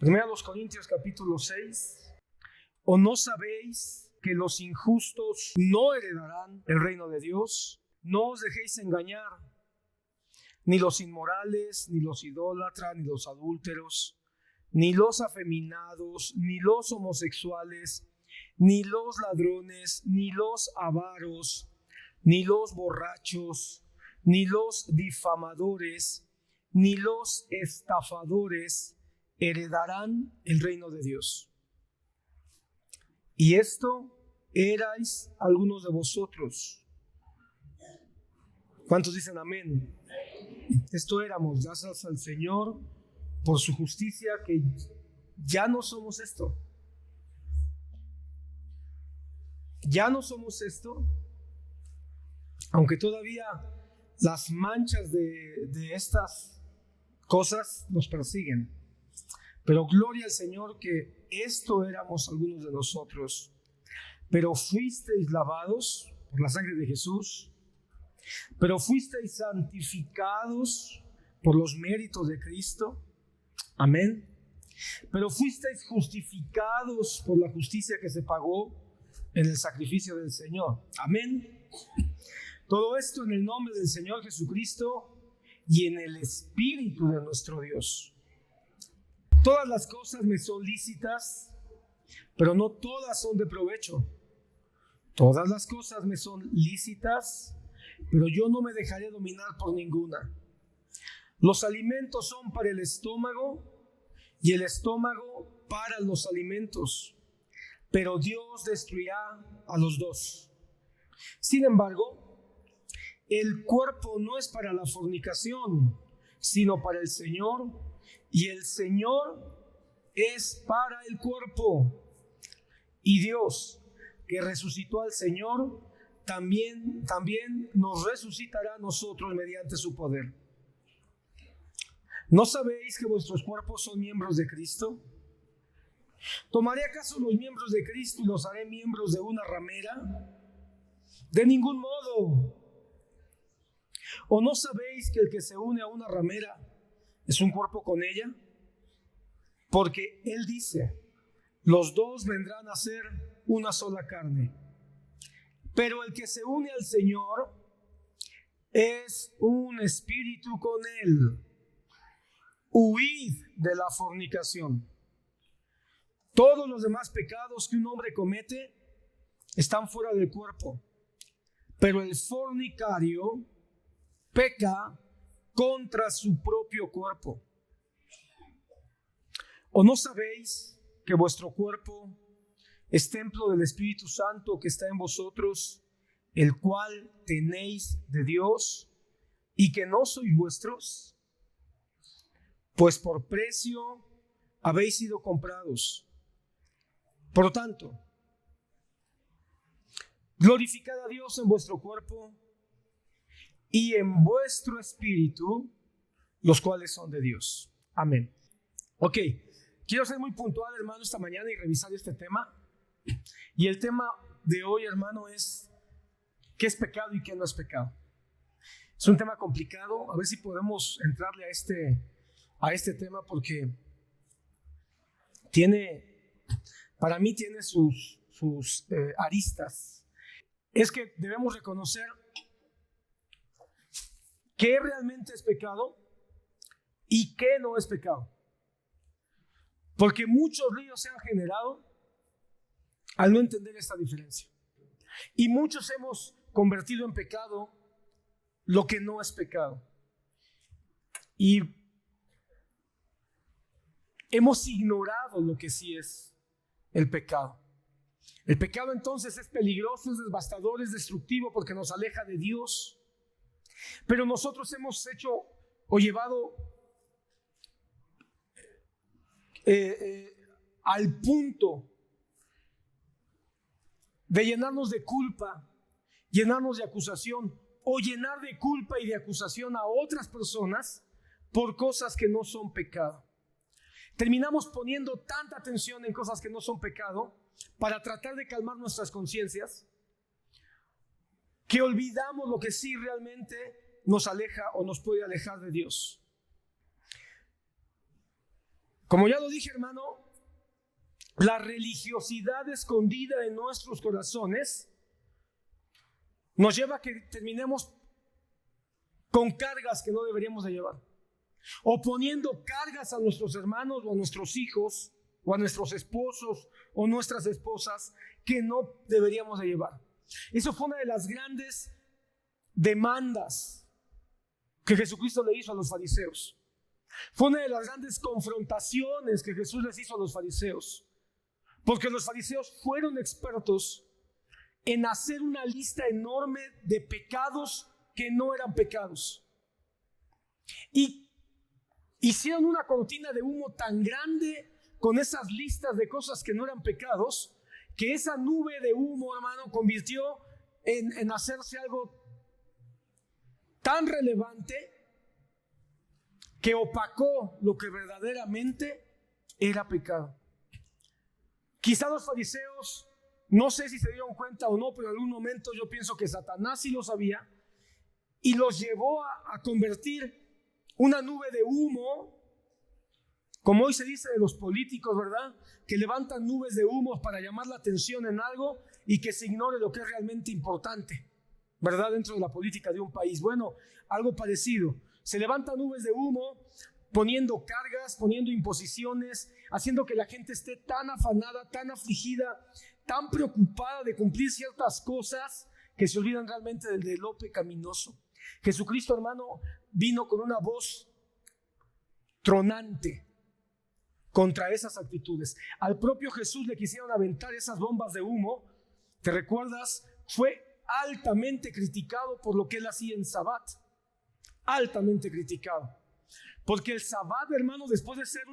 Primera a los Corintios capítulo 6. ¿O no sabéis que los injustos no heredarán el reino de Dios? No os dejéis engañar, ni los inmorales, ni los idólatras, ni los adúlteros, ni los afeminados, ni los homosexuales, ni los ladrones, ni los avaros, ni los borrachos, ni los difamadores, ni los estafadores heredarán el reino de Dios. Y esto erais algunos de vosotros. ¿Cuántos dicen amén? Esto éramos, gracias al Señor por su justicia, que ya no somos esto. Ya no somos esto, aunque todavía las manchas de estas cosas nos persiguen. Pero gloria al Señor que esto éramos algunos de nosotros. Pero fuisteis lavados por la sangre de Jesús, pero fuisteis santificados por los méritos de Cristo. Amén. Pero fuisteis justificados por la justicia que se pagó en el sacrificio del Señor. Amén. Todo esto en el nombre del Señor Jesucristo y en el Espíritu de nuestro Dios. Todas las cosas me son lícitas, pero no todas son de provecho. Todas las cosas me son lícitas, pero yo no me dejaré dominar por ninguna. Los alimentos son para el estómago y el estómago para los alimentos, pero Dios destruirá a los dos. Sin embargo, el cuerpo no es para la fornicación, sino para el Señor, y el Señor es para el cuerpo. Y Dios, que resucitó al Señor, también nos resucitará a nosotros mediante su poder. ¿No sabéis que vuestros cuerpos son miembros de Cristo? ¿Tomaré acaso los miembros de Cristo y los haré miembros de una ramera? De ningún modo. ¿O no sabéis que el que se une a una ramera es un cuerpo con ella? Porque Él dice, los dos vendrán a ser una sola carne. Pero el que se une al Señor es un espíritu con Él. Huid de la fornicación. Todos los demás pecados que un hombre comete están fuera del cuerpo, pero el fornicario peca contra su propio cuerpo. ¿O no sabéis que vuestro cuerpo es templo del Espíritu Santo que está en vosotros, el cual tenéis de Dios, y que no sois vuestros? Pues por precio habéis sido comprados. Por lo tanto, glorificad a Dios en vuestro cuerpo y en vuestro espíritu, los cuales son de Dios. Amén. Ok, quiero ser muy puntual, hermano, esta mañana y revisar este tema. Y el tema de hoy, hermano, es ¿qué es pecado y qué no es pecado? Es un tema complicado. A ver si podemos entrarle a este tema, porque para mí tiene sus aristas. Es que debemos reconocer qué realmente es pecado y qué no es pecado, porque muchos líos se han generado al no entender esta diferencia, y muchos hemos convertido en pecado lo que no es pecado, y hemos ignorado lo que sí es el pecado. El pecado entonces es peligroso, es devastador, es destructivo, porque nos aleja de Dios. Pero nosotros hemos hecho o llevado al punto de llenarnos de culpa, llenarnos de acusación, o llenar de culpa y de acusación a otras personas por cosas que no son pecado. Terminamos poniendo tanta atención en cosas que no son pecado para tratar de calmar nuestras conciencias, que olvidamos lo que sí realmente nos aleja o nos puede alejar de Dios. Como ya lo dije, hermano, la religiosidad escondida en nuestros corazones nos lleva a que terminemos con cargas que no deberíamos de llevar, o poniendo cargas a nuestros hermanos o a nuestros hijos o a nuestros esposos o nuestras esposas que no deberíamos de llevar. Eso fue una de las grandes demandas que Jesucristo le hizo a los fariseos. Fue una de las grandes confrontaciones que Jesús les hizo a los fariseos, porque los fariseos fueron expertos en hacer una lista enorme de pecados que no eran pecados, y hicieron una cortina de humo tan grande con esas listas de cosas que no eran pecados, que esa nube de humo, hermano, convirtió en hacerse algo tan relevante que opacó lo que verdaderamente era pecado. Quizá los fariseos, no sé si se dieron cuenta o no, pero en algún momento yo pienso que Satanás sí lo sabía y los llevó a convertir una nube de humo, como hoy se dice de los políticos, ¿verdad? Que levantan nubes de humo para llamar la atención en algo y que se ignore lo que es realmente importante, ¿verdad? Dentro de la política de un país. Bueno, algo parecido. Se levantan nubes de humo poniendo cargas, poniendo imposiciones, haciendo que la gente esté tan afanada, tan afligida, tan preocupada de cumplir ciertas cosas que se olvidan realmente de lo pecaminoso. Jesucristo, hermano, vino con una voz tronante contra esas actitudes. Al propio Jesús le quisieron aventar esas bombas de humo. ¿Te recuerdas? Fue altamente criticado por lo que él hacía en Sabbat. Altamente criticado. Porque el Sabbat, hermano, después de ser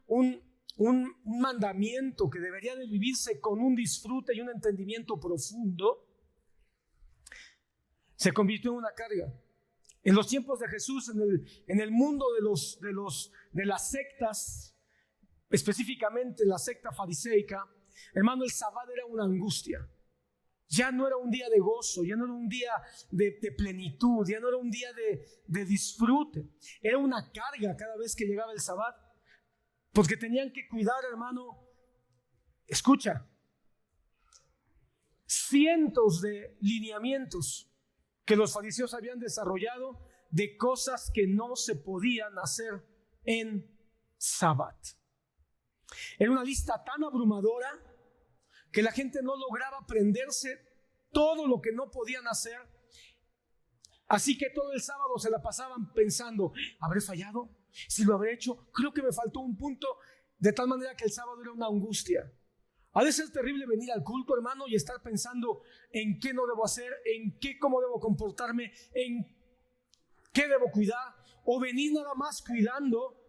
un mandamiento que debería de vivirse con un disfrute y un entendimiento profundo, se convirtió en una carga. En los tiempos de Jesús, en el mundo de las sectas, específicamente la secta fariseica, hermano, el Sabbat era una angustia. Ya no era un día de gozo, ya no era un día de plenitud, ya no era un día de disfrute. Era una carga cada vez que llegaba el Sabbat, porque tenían que cuidar, hermano, escucha, cientos de lineamientos que los fariseos habían desarrollado de cosas que no se podían hacer en Sabbat. Era una lista tan abrumadora que la gente no lograba aprenderse todo lo que no podían hacer. Así que todo el sábado se la pasaban pensando, ¿habré fallado? Si lo habré hecho, creo que me faltó un punto, de tal manera que el sábado era una angustia. Ha de ser terrible venir al culto, hermano, y estar pensando en qué no debo hacer, en qué, cómo debo comportarme, en qué debo cuidar, o venir nada más cuidando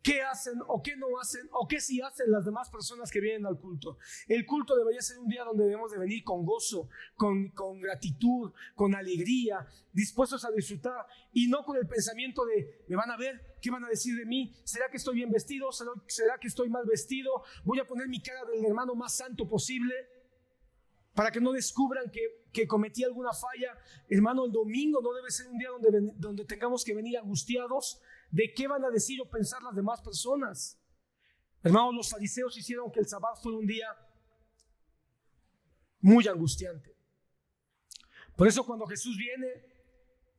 qué hacen o qué no hacen, o qué sí hacen las demás personas que vienen al culto. El culto debería ser un día donde debemos de venir con gozo, con gratitud, con alegría, dispuestos a disfrutar, y no con el pensamiento de, ¿me van a ver? ¿Qué van a decir de mí? ¿Será que estoy bien vestido? ¿Será que estoy mal vestido? Voy a poner mi cara del hermano más santo posible para que no descubran que cometí alguna falla. Hermano, el domingo no debe ser un día donde tengamos que venir angustiados de qué van a decir o pensar las demás personas. Hermanos, los fariseos hicieron que el Sabbat fuera un día muy angustiante. Por eso cuando Jesús viene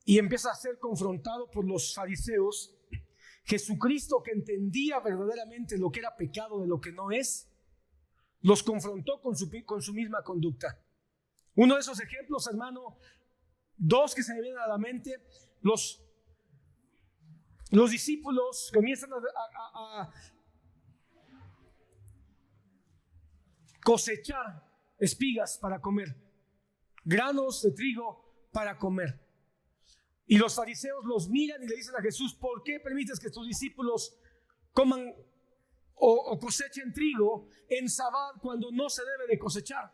y empieza a ser confrontado por los fariseos, Jesucristo, que entendía verdaderamente lo que era pecado de lo que no es, los confrontó con su misma conducta. Uno de esos ejemplos, hermano, dos que se me vienen a la mente, los discípulos comienzan a cosechar espigas para comer, granos de trigo para comer. Y los fariseos los miran y le dicen a Jesús, ¿por qué permites que tus discípulos coman o cosechen trigo en Sabbat cuando no se debe de cosechar?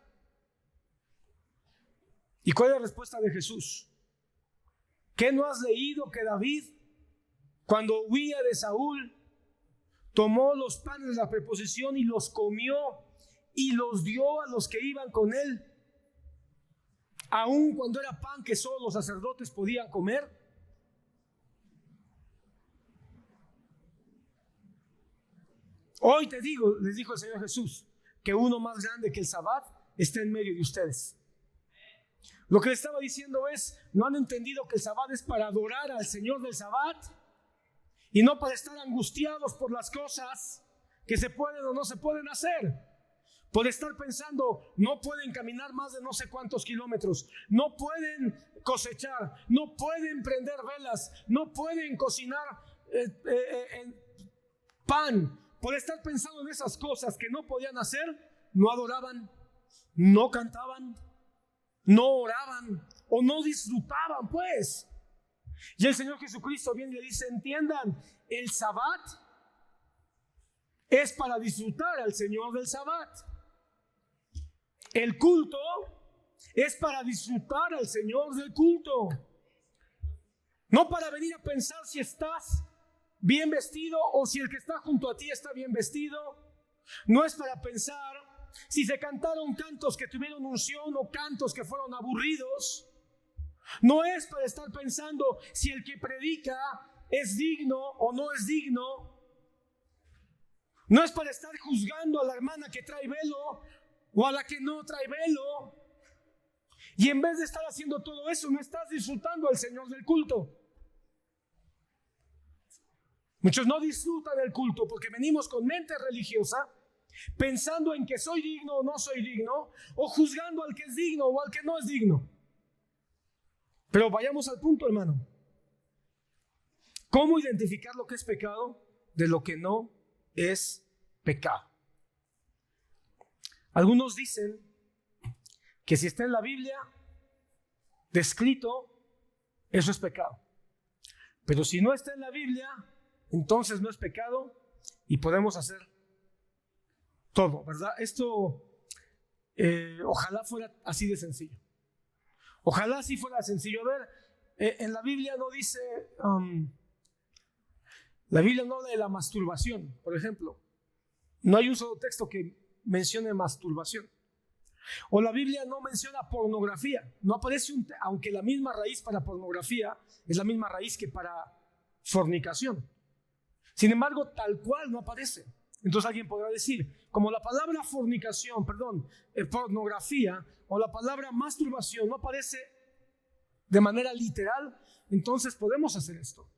¿Y cuál es la respuesta de Jesús? ¿Qué no has leído que David, cuando huía de Saúl, tomó los panes de la preposición y los comió y los dio a los que iban con él, aun cuando era pan que solo los sacerdotes podían comer? Hoy te digo, les dijo el Señor Jesús, que uno más grande que el Sabbat está en medio de ustedes. Lo que le estaba diciendo es, no han entendido que el Sabbat es para adorar al Señor del Sabbat y no para estar angustiados por las cosas que se pueden o no se pueden hacer. Por estar pensando, no pueden caminar más de no sé cuántos kilómetros, no pueden cosechar, no pueden prender velas, no pueden cocinar pan. Por estar pensando en esas cosas que no podían hacer, no adoraban, no cantaban, no oraban o no disfrutaban, pues. Y el Señor Jesucristo viene y le dice, entiendan, el Sabbat es para disfrutar al Señor del Sabbat. El culto es para disfrutar al Señor del culto. No para venir a pensar si estás bien vestido o si el que está junto a ti está bien vestido. No es para pensar si se cantaron cantos que tuvieron unción o cantos que fueron aburridos. No es para estar pensando si el que predica es digno o no es digno. No es para estar juzgando a la hermana que trae velo o a la que no trae velo. Y en vez de estar haciendo todo eso, no estás disfrutando al Señor del culto. Muchos no disfrutan del culto porque venimos con mente religiosa, pensando en que soy digno o no soy digno, o juzgando al que es digno o al que no es digno. Pero vayamos al punto, hermano. ¿Cómo identificar lo que es pecado de lo que no es pecado? Algunos dicen que si está en la Biblia descrito, eso es pecado. Pero si no está en la Biblia, entonces no es pecado y podemos hacer todo, ¿verdad? Esto ojalá fuera así de sencillo. Ojalá sí fuera sencillo. A ver, en la Biblia no dice, la Biblia no habla de la masturbación, por ejemplo. No hay un solo texto que mencione masturbación. O la Biblia no menciona pornografía. No aparece aunque la misma raíz para pornografía es la misma raíz que para fornicación. Sin embargo, tal cual no aparece. Entonces alguien podrá decir, como la palabra pornografía o la palabra masturbación no aparece de manera literal, entonces podemos hacer esto.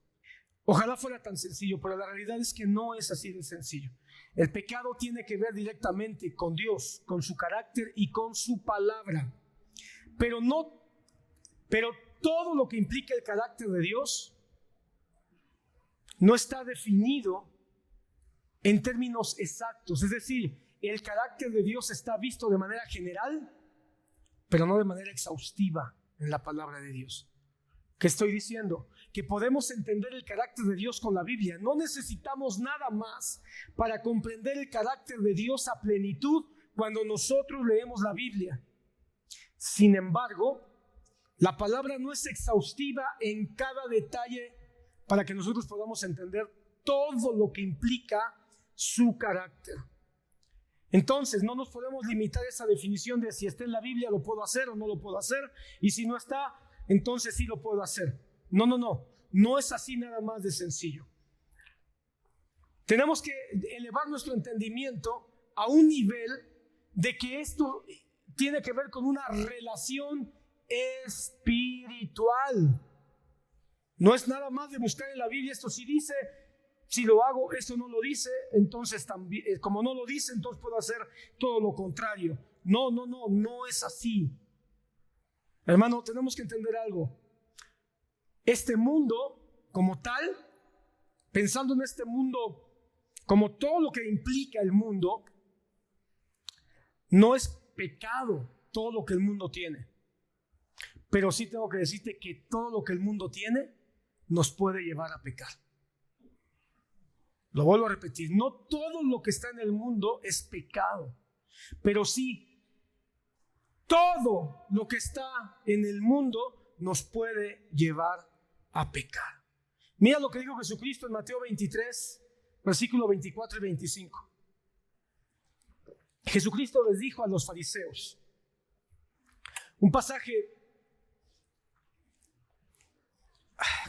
Ojalá fuera tan sencillo, pero la realidad es que no es así de sencillo. El pecado tiene que ver directamente con Dios, con su carácter y con su palabra. Pero todo lo que implica el carácter de Dios no está definido en términos exactos. Es decir, el carácter de Dios está visto de manera general, pero no de manera exhaustiva en la palabra de Dios. ¿Qué estoy diciendo? Que podemos entender el carácter de Dios con la Biblia. No necesitamos nada más para comprender el carácter de Dios a plenitud cuando nosotros leemos la Biblia. Sin embargo, la palabra no es exhaustiva en cada detalle para que nosotros podamos entender todo lo que implica su carácter. Entonces, no nos podemos limitar a esa definición de si está en la Biblia lo puedo hacer o no lo puedo hacer, y si no está, entonces sí lo puedo hacer. No es así nada más de sencillo. Tenemos que elevar nuestro entendimiento a un nivel de que esto tiene que ver con una relación espiritual. No es nada más de buscar en la Biblia, esto sí dice, si lo hago, esto no lo dice, entonces también, como no lo dice, entonces puedo hacer todo lo contrario. No es así. Hermano, tenemos que entender algo. Este mundo como tal, pensando en este mundo como todo lo que implica el mundo, no es pecado todo lo que el mundo tiene. Pero sí tengo que decirte que todo lo que el mundo tiene nos puede llevar a pecar. Lo vuelvo a repetir, no todo lo que está en el mundo es pecado, pero sí todo lo que está en el mundo nos puede llevar a pecar. Mira lo que dijo Jesucristo en Mateo 23, versículo 24 y 25. Jesucristo les dijo a los fariseos, un pasaje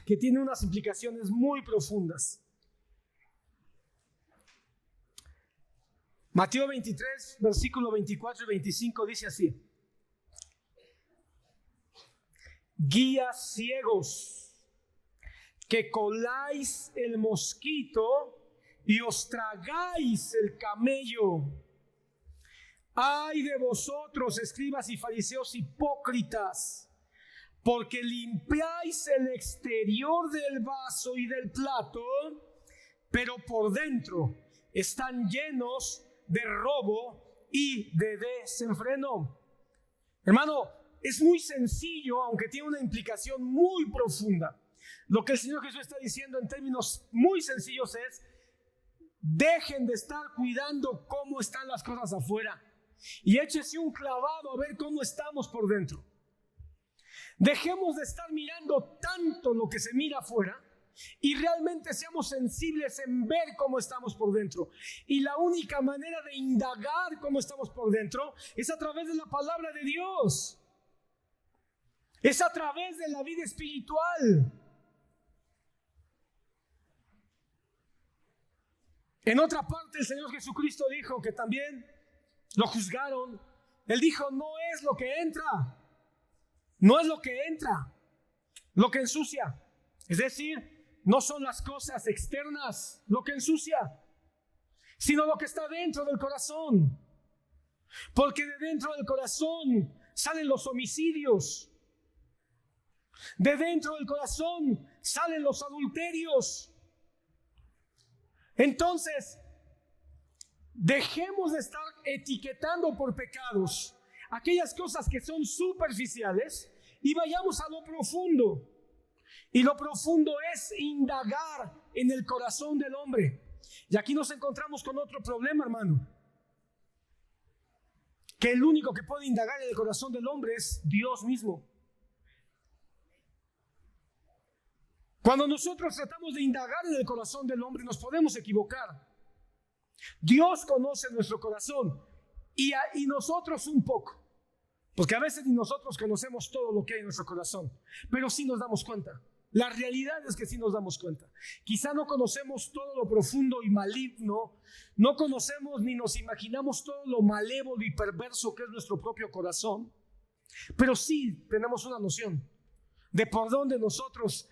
que tiene unas implicaciones muy profundas. Mateo 23, versículo 24 y 25 dice así: guías ciegos, que coláis el mosquito y os tragáis el camello. Ay de vosotros, escribas y fariseos hipócritas, porque limpiáis el exterior del vaso y del plato, pero por dentro están llenos de robo y de desenfreno. Hermano, es muy sencillo, aunque tiene una implicación muy profunda. Lo que el Señor Jesús está diciendo en términos muy sencillos es: dejen de estar cuidando cómo están las cosas afuera y échese un clavado a ver cómo estamos por dentro. Dejemos de estar mirando tanto lo que se mira afuera y realmente seamos sensibles en ver cómo estamos por dentro. Y la única manera de indagar cómo estamos por dentro es a través de la palabra de Dios. Es a través de la vida espiritual. En otra parte el Señor Jesucristo dijo que también lo juzgaron. Él dijo: no es lo que entra, no es lo que entra lo que ensucia. Es decir, no son las cosas externas lo que ensucia, sino lo que está dentro del corazón. Porque de dentro del corazón salen los homicidios, de dentro del corazón salen los adulterios. Entonces, dejemos de estar etiquetando por pecados aquellas cosas que son superficiales y vayamos a lo profundo. Y lo profundo es indagar en el corazón del hombre. Y aquí nos encontramos con otro problema, hermano. Que el único que puede indagar en el corazón del hombre es Dios mismo. Cuando nosotros tratamos de indagar en el corazón del hombre, nos podemos equivocar. Dios conoce nuestro corazón y nosotros un poco. Porque a veces ni nosotros conocemos todo lo que hay en nuestro corazón, pero sí nos damos cuenta. La realidad es que sí nos damos cuenta. Quizá no conocemos todo lo profundo y maligno, no conocemos ni nos imaginamos todo lo malévolo y perverso que es nuestro propio corazón, pero sí tenemos una noción de por dónde nosotros,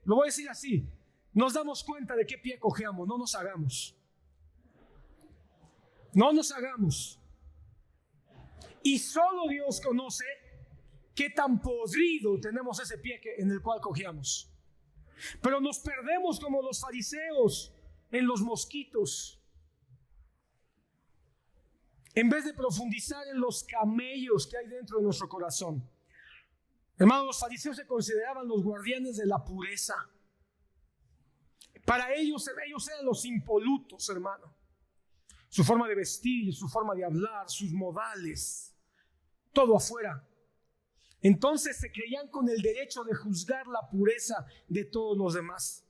lo voy a decir así, nos damos cuenta de qué pie cojeamos. No nos hagamos. No nos hagamos. Y solo Dios conoce qué tan podrido tenemos ese pie en el cual cojeamos. Pero nos perdemos como los fariseos en los mosquitos, en vez de profundizar en los camellos que hay dentro de nuestro corazón. Hermanos, los fariseos se consideraban los guardianes de la pureza. Para ellos eran los impolutos, hermano. Su forma de vestir, su forma de hablar, sus modales, todo afuera. Entonces se creían con el derecho de juzgar la pureza de todos los demás.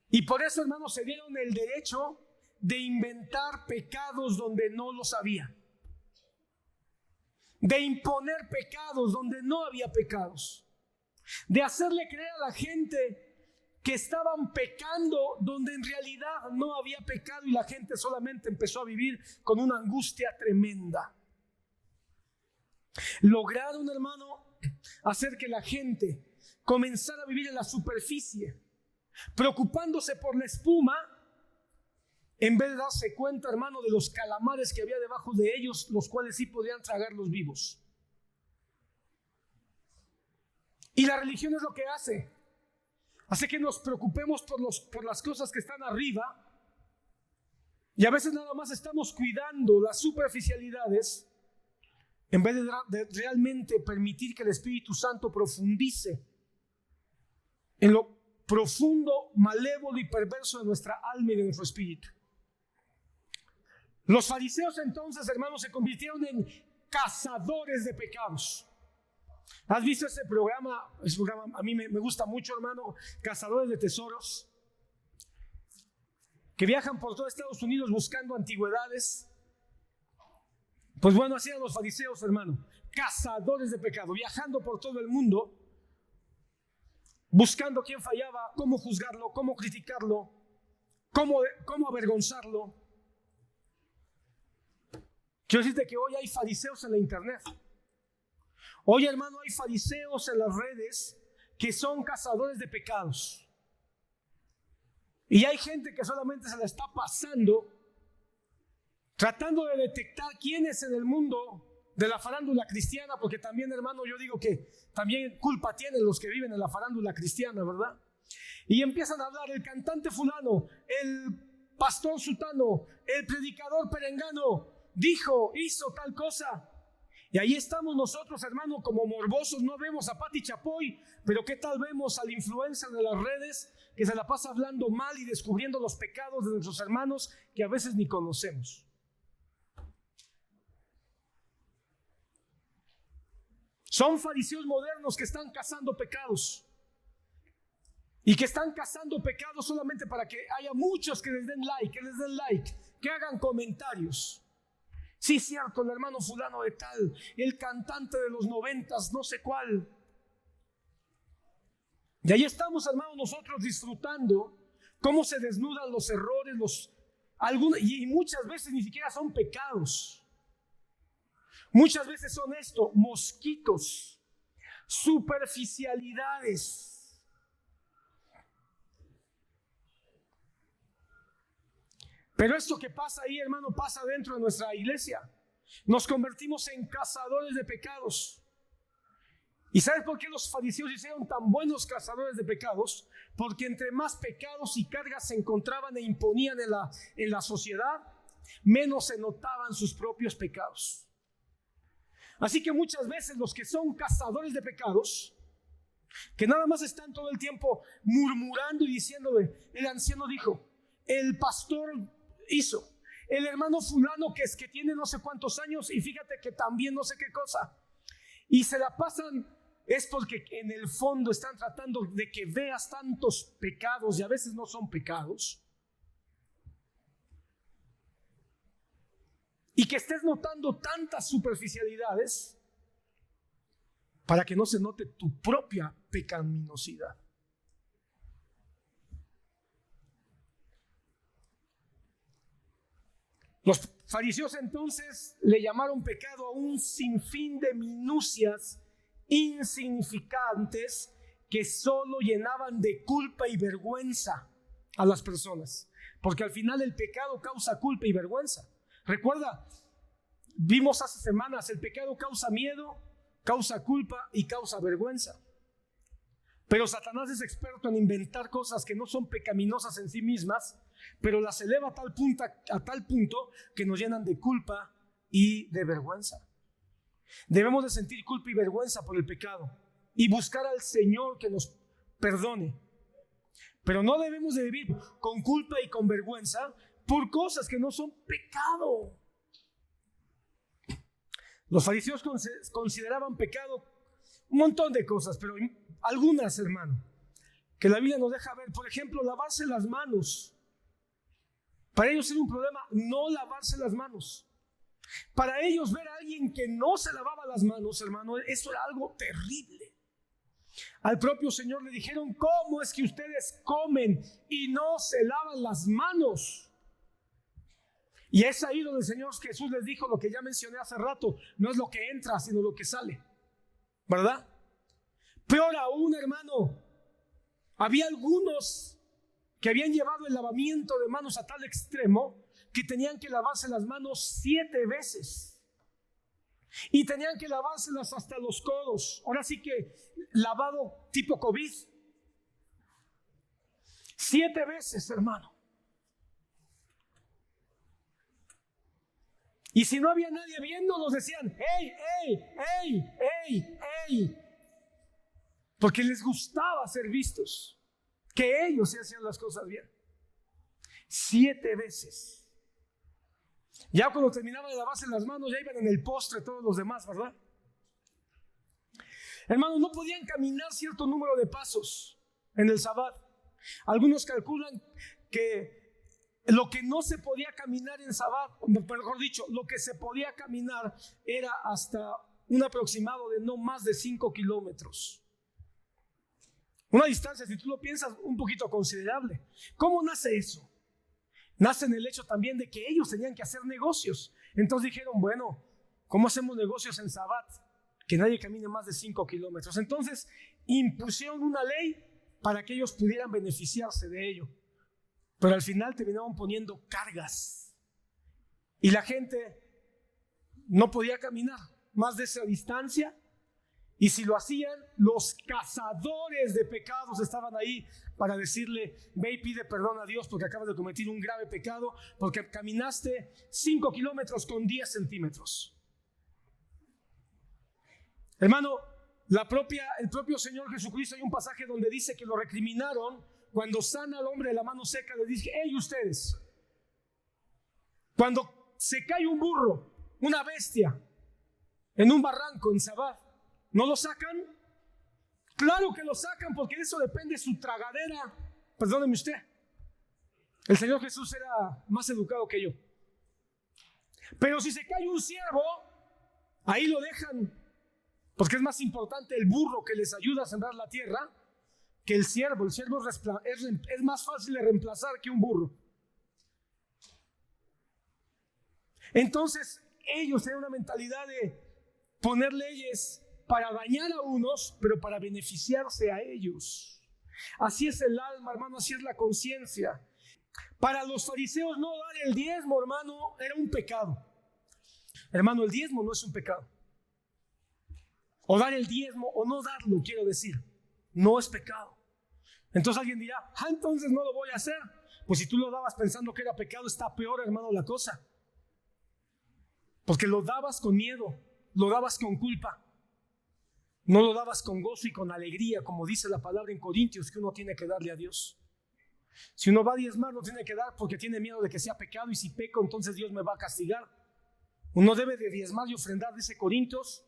Y por eso, hermanos, se dieron el derecho de inventar pecados donde no los había, de imponer pecados donde no había pecados, de hacerle creer a la gente que estaban pecando donde en realidad no había pecado, y la gente solamente empezó a vivir con una angustia tremenda. Lograron, hermano, hacer que la gente comenzara a vivir en la superficie, preocupándose por la espuma, en vez de darse cuenta, hermano, de los calamares que había debajo de ellos, los cuales sí podían tragarlos vivos. Y la religión es lo que hace que nos preocupemos por las cosas que están arriba, y a veces nada más estamos cuidando las superficialidades en vez de realmente permitir que el Espíritu Santo profundice en lo profundo, malévolo y perverso de nuestra alma y de nuestro espíritu. Los fariseos entonces, hermanos, se convirtieron en cazadores de pecados. ¿Has visto ese programa? Ese programa a mí me gusta mucho, hermano. Cazadores de tesoros, que viajan por todo Estados Unidos buscando antigüedades. Pues bueno, así eran los fariseos, hermano. Cazadores de pecado, viajando por todo el mundo, buscando quién fallaba, cómo juzgarlo, cómo criticarlo, cómo avergonzarlo. Quiero decirte que hoy hay fariseos en la internet. Hoy, hermano, hay fariseos en las redes que son cazadores de pecados. Y hay gente que solamente se la está pasando tratando de detectar quién es en el mundo de la farándula cristiana, porque también, hermano, yo digo que también culpa tienen los que viven en la farándula cristiana, ¿verdad? Y empiezan a hablar el cantante fulano, el pastor sutano, el predicador perengano, dijo, hizo tal cosa. Y ahí estamos nosotros, hermano, como morbosos. No vemos a Pati Chapoy, pero ¿qué tal vemos al influencer de las redes que se la pasa hablando mal y descubriendo los pecados de nuestros hermanos que a veces ni conocemos? Son fariseos modernos que están cazando pecados. Y que están cazando pecados solamente para que haya muchos que les den like, que hagan comentarios. Sí, cierto, el hermano fulano de tal, el cantante de los 90s, no sé cuál. Y ahí estamos, hermanos, nosotros disfrutando cómo se desnudan los errores, y muchas veces ni siquiera son pecados. Muchas veces son esto, mosquitos, superficialidades. Pero esto que pasa ahí, hermano, pasa dentro de nuestra iglesia. Nos convertimos en cazadores de pecados. ¿Y sabes por qué los fariseos hicieron tan buenos cazadores de pecados? Porque entre más pecados y cargas se encontraban e imponían en la sociedad, menos se notaban sus propios pecados. Así que muchas veces los que son cazadores de pecados, que nada más están todo el tiempo murmurando y diciéndole, el anciano dijo, el pastor hizo, el hermano fulano que tiene no sé cuántos años y fíjate que también no sé qué cosa, y se la pasan, es porque en el fondo están tratando de que veas tantos pecados y a veces no son pecados, y que estés notando tantas superficialidades para que no se note tu propia pecaminosidad. Los fariseos entonces le llamaron pecado a un sinfín de minucias insignificantes que solo llenaban de culpa y vergüenza a las personas. Porque al final el pecado causa culpa y vergüenza. Recuerda, vimos hace semanas, el pecado causa miedo, causa culpa y causa vergüenza. Pero Satanás es experto en inventar cosas que no son pecaminosas en sí mismas, pero las eleva a tal punto que nos llenan de culpa y de vergüenza. Debemos de sentir culpa y vergüenza por el pecado y buscar al Señor que nos perdone. Pero no debemos de vivir con culpa y con vergüenza por cosas que no son pecado. Los fariseos consideraban pecado un montón de cosas, pero algunas, hermano, que la Biblia nos deja ver. Por ejemplo, lavarse las manos. Para ellos era un problema no lavarse las manos. Para ellos ver a alguien que no se lavaba las manos, hermano, eso era algo terrible. Al propio Señor le dijeron, ¿cómo es que ustedes comen y no se lavan las manos? Y es ahí donde el Señor Jesús les dijo lo que ya mencioné hace rato, no es lo que entra, sino lo que sale, ¿verdad? Peor aún, hermano, había algunos que habían llevado el lavamiento de manos a tal extremo que tenían que lavarse las manos 7 veces y tenían que lavárselas hasta los codos. Ahora sí que lavado tipo COVID 7 veces, hermano. Y si no había nadie viéndolos, decían, ¡ey, ey, ey, ey, ey! Porque les gustaba ser vistos, que ellos se hacían las cosas bien. 7 veces. Ya cuando terminaban de lavarse las manos, ya iban en el postre todos los demás, ¿verdad? Hermanos, no podían caminar cierto número de pasos en el Sabbat. Algunos calculan que lo que no se podía caminar en Sabbat, mejor dicho, lo que se podía caminar era hasta un aproximado de no más de 5 kilómetros. Una distancia, si tú lo piensas, un poquito considerable. ¿Cómo nace eso? Nace en el hecho también de que ellos tenían que hacer negocios. Entonces dijeron, bueno, ¿cómo hacemos negocios en Sabbat? Que nadie camine más de 5 kilómetros. Entonces impusieron una ley para que ellos pudieran beneficiarse de ello. Pero al final terminaron poniendo cargas. Y la gente no podía caminar más de esa distancia. Y si lo hacían, los cazadores de pecados estaban ahí para decirle, ve y pide perdón a Dios porque acabas de cometer un grave pecado, porque caminaste 5 kilómetros con 10 centímetros. Hermano, el propio Señor Jesucristo, hay un pasaje donde dice que lo recriminaron cuando sana al hombre de la mano seca. Le dije, hey, ustedes, cuando se cae un burro, una bestia, en un barranco, en Sabbat, ¿no lo sacan? Claro que lo sacan, porque de eso depende su tragadera. Perdóneme usted, el Señor Jesús era más educado que yo. Pero si se cae un ciervo, ahí lo dejan, porque es más importante el burro que les ayuda a sembrar la tierra que el ciervo. El ciervo es más fácil de reemplazar que un burro. Entonces ellos tienen una mentalidad de poner leyes para dañar a unos, pero para beneficiarse a ellos. Así es el alma, hermano, así es la conciencia. Para los fariseos no dar el diezmo, hermano, era un pecado. Hermano, el diezmo no es un pecado. O dar el diezmo o no darlo, quiero decir, no es pecado. Entonces alguien dirá, entonces no lo voy a hacer. Pues si tú lo dabas pensando que era pecado, está peor, hermano, la cosa. Porque lo dabas con miedo, lo dabas con culpa. No lo dabas con gozo y con alegría, como dice la palabra en Corintios, que uno tiene que darle a Dios. Si uno va a diezmar, no tiene que dar porque tiene miedo de que sea pecado, y si peco, entonces Dios me va a castigar. Uno debe de diezmar y ofrendar, dice Corintios,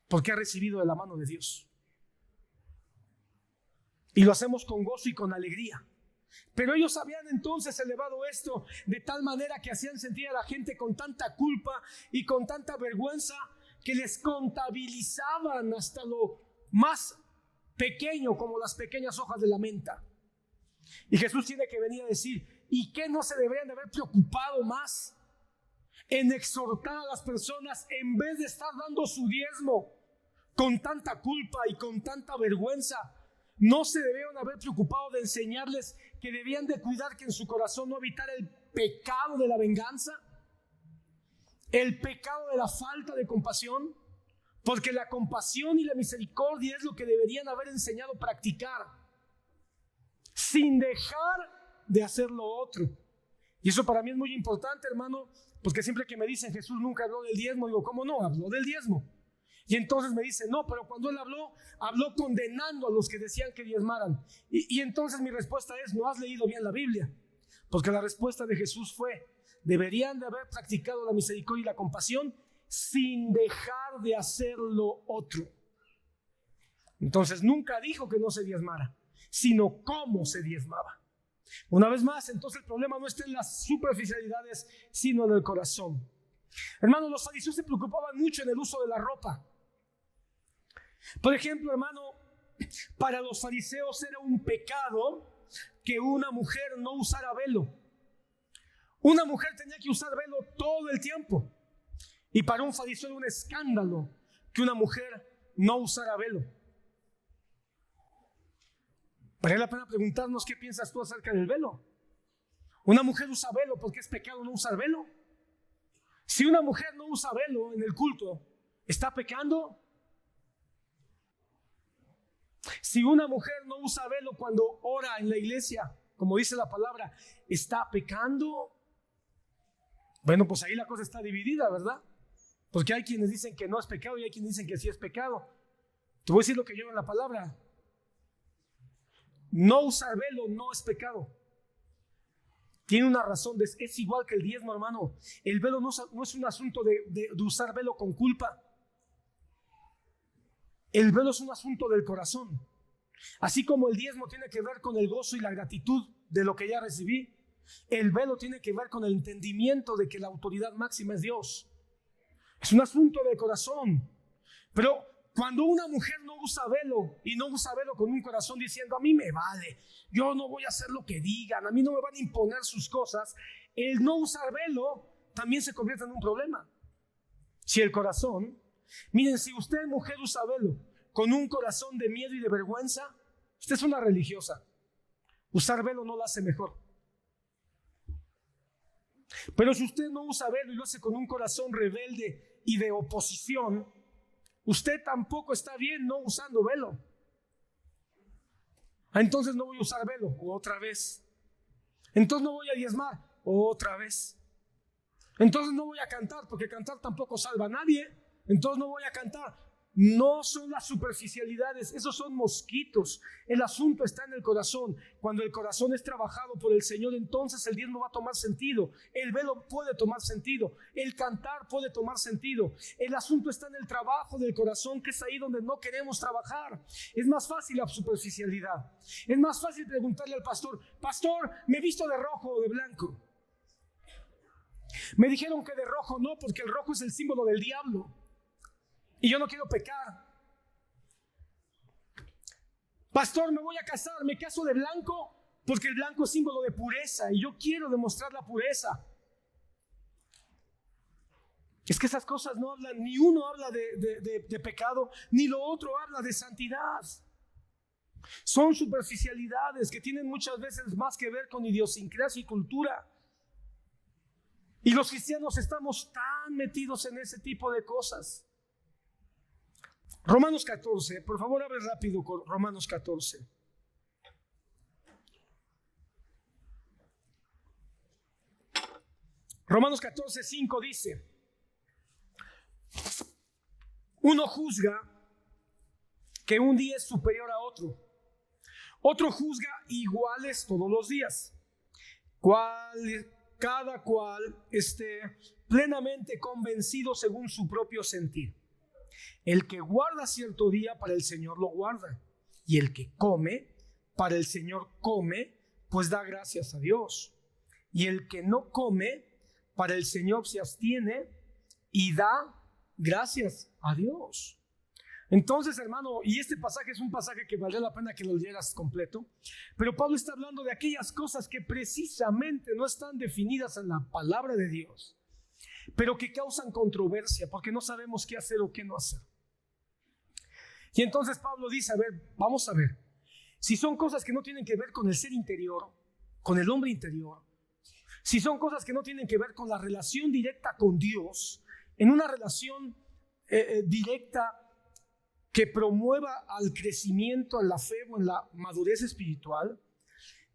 porque ha recibido de la mano de Dios. Y lo hacemos con gozo y con alegría. Pero ellos habían entonces elevado esto de tal manera que hacían sentir a la gente con tanta culpa y con tanta vergüenza, que les contabilizaban hasta lo más pequeño, como las pequeñas hojas de la menta. Y Jesús tiene que venir a decir, ¿y qué no se deberían de haber preocupado más en exhortar a las personas en vez de estar dando su diezmo con tanta culpa y con tanta vergüenza? ¿No se debieron haber preocupado de enseñarles que debían de cuidar que en su corazón no habitara el pecado de la venganza? El pecado de la falta de compasión. Porque la compasión y la misericordia es lo que deberían haber enseñado a practicar, sin dejar de hacer lo otro. Y eso para mí es muy importante, hermano, porque siempre que me dicen Jesús nunca habló del diezmo, digo, ¿cómo no? Habló del diezmo. Y entonces me dicen, no, pero cuando él habló condenando a los que decían que diezmaran. Y entonces mi respuesta es, no has leído bien la Biblia. Porque la respuesta de Jesús fue, deberían de haber practicado la misericordia y la compasión sin dejar de hacer lo otro. Entonces nunca dijo que no se diezmara, sino cómo se diezmaba. Una vez más, entonces el problema no está en las superficialidades, sino en el corazón. Hermanos, los fariseos se preocupaban mucho en el uso de la ropa. Por ejemplo, hermano, para los fariseos era un pecado que una mujer no usara velo. Una mujer tenía que usar velo todo el tiempo. Y para un fariseo era un escándalo que una mujer no usara velo. Vale la pena preguntarnos qué piensas tú acerca del velo. Una mujer usa velo porque es pecado no usar velo. Si una mujer no usa velo en el culto, ¿está pecando? Si una mujer no usa velo cuando ora en la iglesia, como dice la palabra, ¿está pecando? Bueno, pues ahí la cosa está dividida, ¿verdad? Porque hay quienes dicen que no es pecado y hay quienes dicen que sí es pecado. Te voy a decir lo que yo veo en la palabra. No usar velo no es pecado. Tiene una razón, es igual que el diezmo, hermano. El velo no es un asunto de usar velo con culpa. El velo es un asunto del corazón. Así como el diezmo tiene que ver con el gozo y la gratitud de lo que ya recibí, el velo tiene que ver con el entendimiento de que la autoridad máxima es Dios. Es un asunto del corazón. Pero cuando una mujer no usa velo, y no usa velo con un corazón diciendo, a mí me vale, yo no voy a hacer lo que digan, a mí no me van a imponer sus cosas, el no usar velo también se convierte en un problema. Si el corazón, miren, si usted, mujer, usa velo con un corazón de miedo y de vergüenza, usted es una religiosa. Usar velo no lo hace mejor. Pero si usted no usa velo y lo hace con un corazón rebelde y de oposición, usted tampoco está bien no usando velo. Entonces no voy a usar velo otra vez. Entonces no voy a diezmar otra vez. Entonces no voy a cantar, porque cantar tampoco salva a nadie. Entonces no voy a cantar. No son las superficialidades, esos son mosquitos. El asunto está en el corazón. Cuando el corazón es trabajado por el Señor, entonces el diezmo va a tomar sentido. El velo puede tomar sentido. El cantar puede tomar sentido. El asunto está en el trabajo del corazón, que es ahí donde no queremos trabajar. Es más fácil la superficialidad. Es más fácil preguntarle al pastor: pastor, ¿me he visto de rojo o de blanco? Me dijeron que de rojo no, porque el rojo es el símbolo del diablo. Y yo no quiero pecar. Pastor, me voy a casar, me caso de blanco porque el blanco es símbolo de pureza y yo quiero demostrar la pureza. Es que esas cosas no hablan, ni uno habla de pecado, ni lo otro habla de santidad. Son superficialidades que tienen muchas veces más que ver con idiosincrasia y cultura. Y los cristianos estamos tan metidos en ese tipo de cosas. Romanos 14, por favor abre rápido con Romanos 14. Romanos 14, 5 dice: uno juzga que un día es superior a otro. Otro juzga iguales todos los días. Cada cual esté plenamente convencido según su propio sentir. El que guarda cierto día, para el Señor lo guarda. Y el que come, para el Señor come, pues da gracias a Dios. Y el que no come, para el Señor se abstiene y da gracias a Dios. Entonces, hermano, y este pasaje es un pasaje que valdría la pena que lo leyeras completo, pero Pablo está hablando de aquellas cosas que precisamente no están definidas en la palabra de Dios, pero que causan controversia porque no sabemos qué hacer o qué no hacer. Y entonces Pablo dice: a ver, vamos a ver, si son cosas que no tienen que ver con el ser interior, con el hombre interior, si son cosas que no tienen que ver con la relación directa con Dios, en una relación directa que promueva al crecimiento, en la fe o en la madurez espiritual,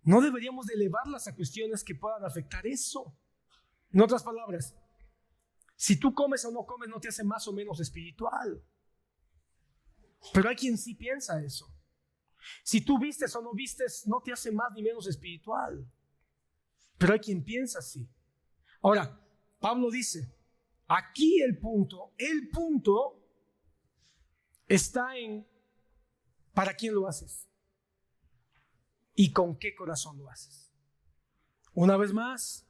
no deberíamos de elevarlas a cuestiones que puedan afectar eso. En otras palabras, si tú comes o no comes no te hace más o menos espiritual. Pero hay quien sí piensa eso. Si tú vistes o no vistes no te hace más ni menos espiritual. Pero hay quien piensa así. Ahora, Pablo dice, aquí el punto está en ¿para quién lo haces? ¿Y con qué corazón lo haces? Una vez más,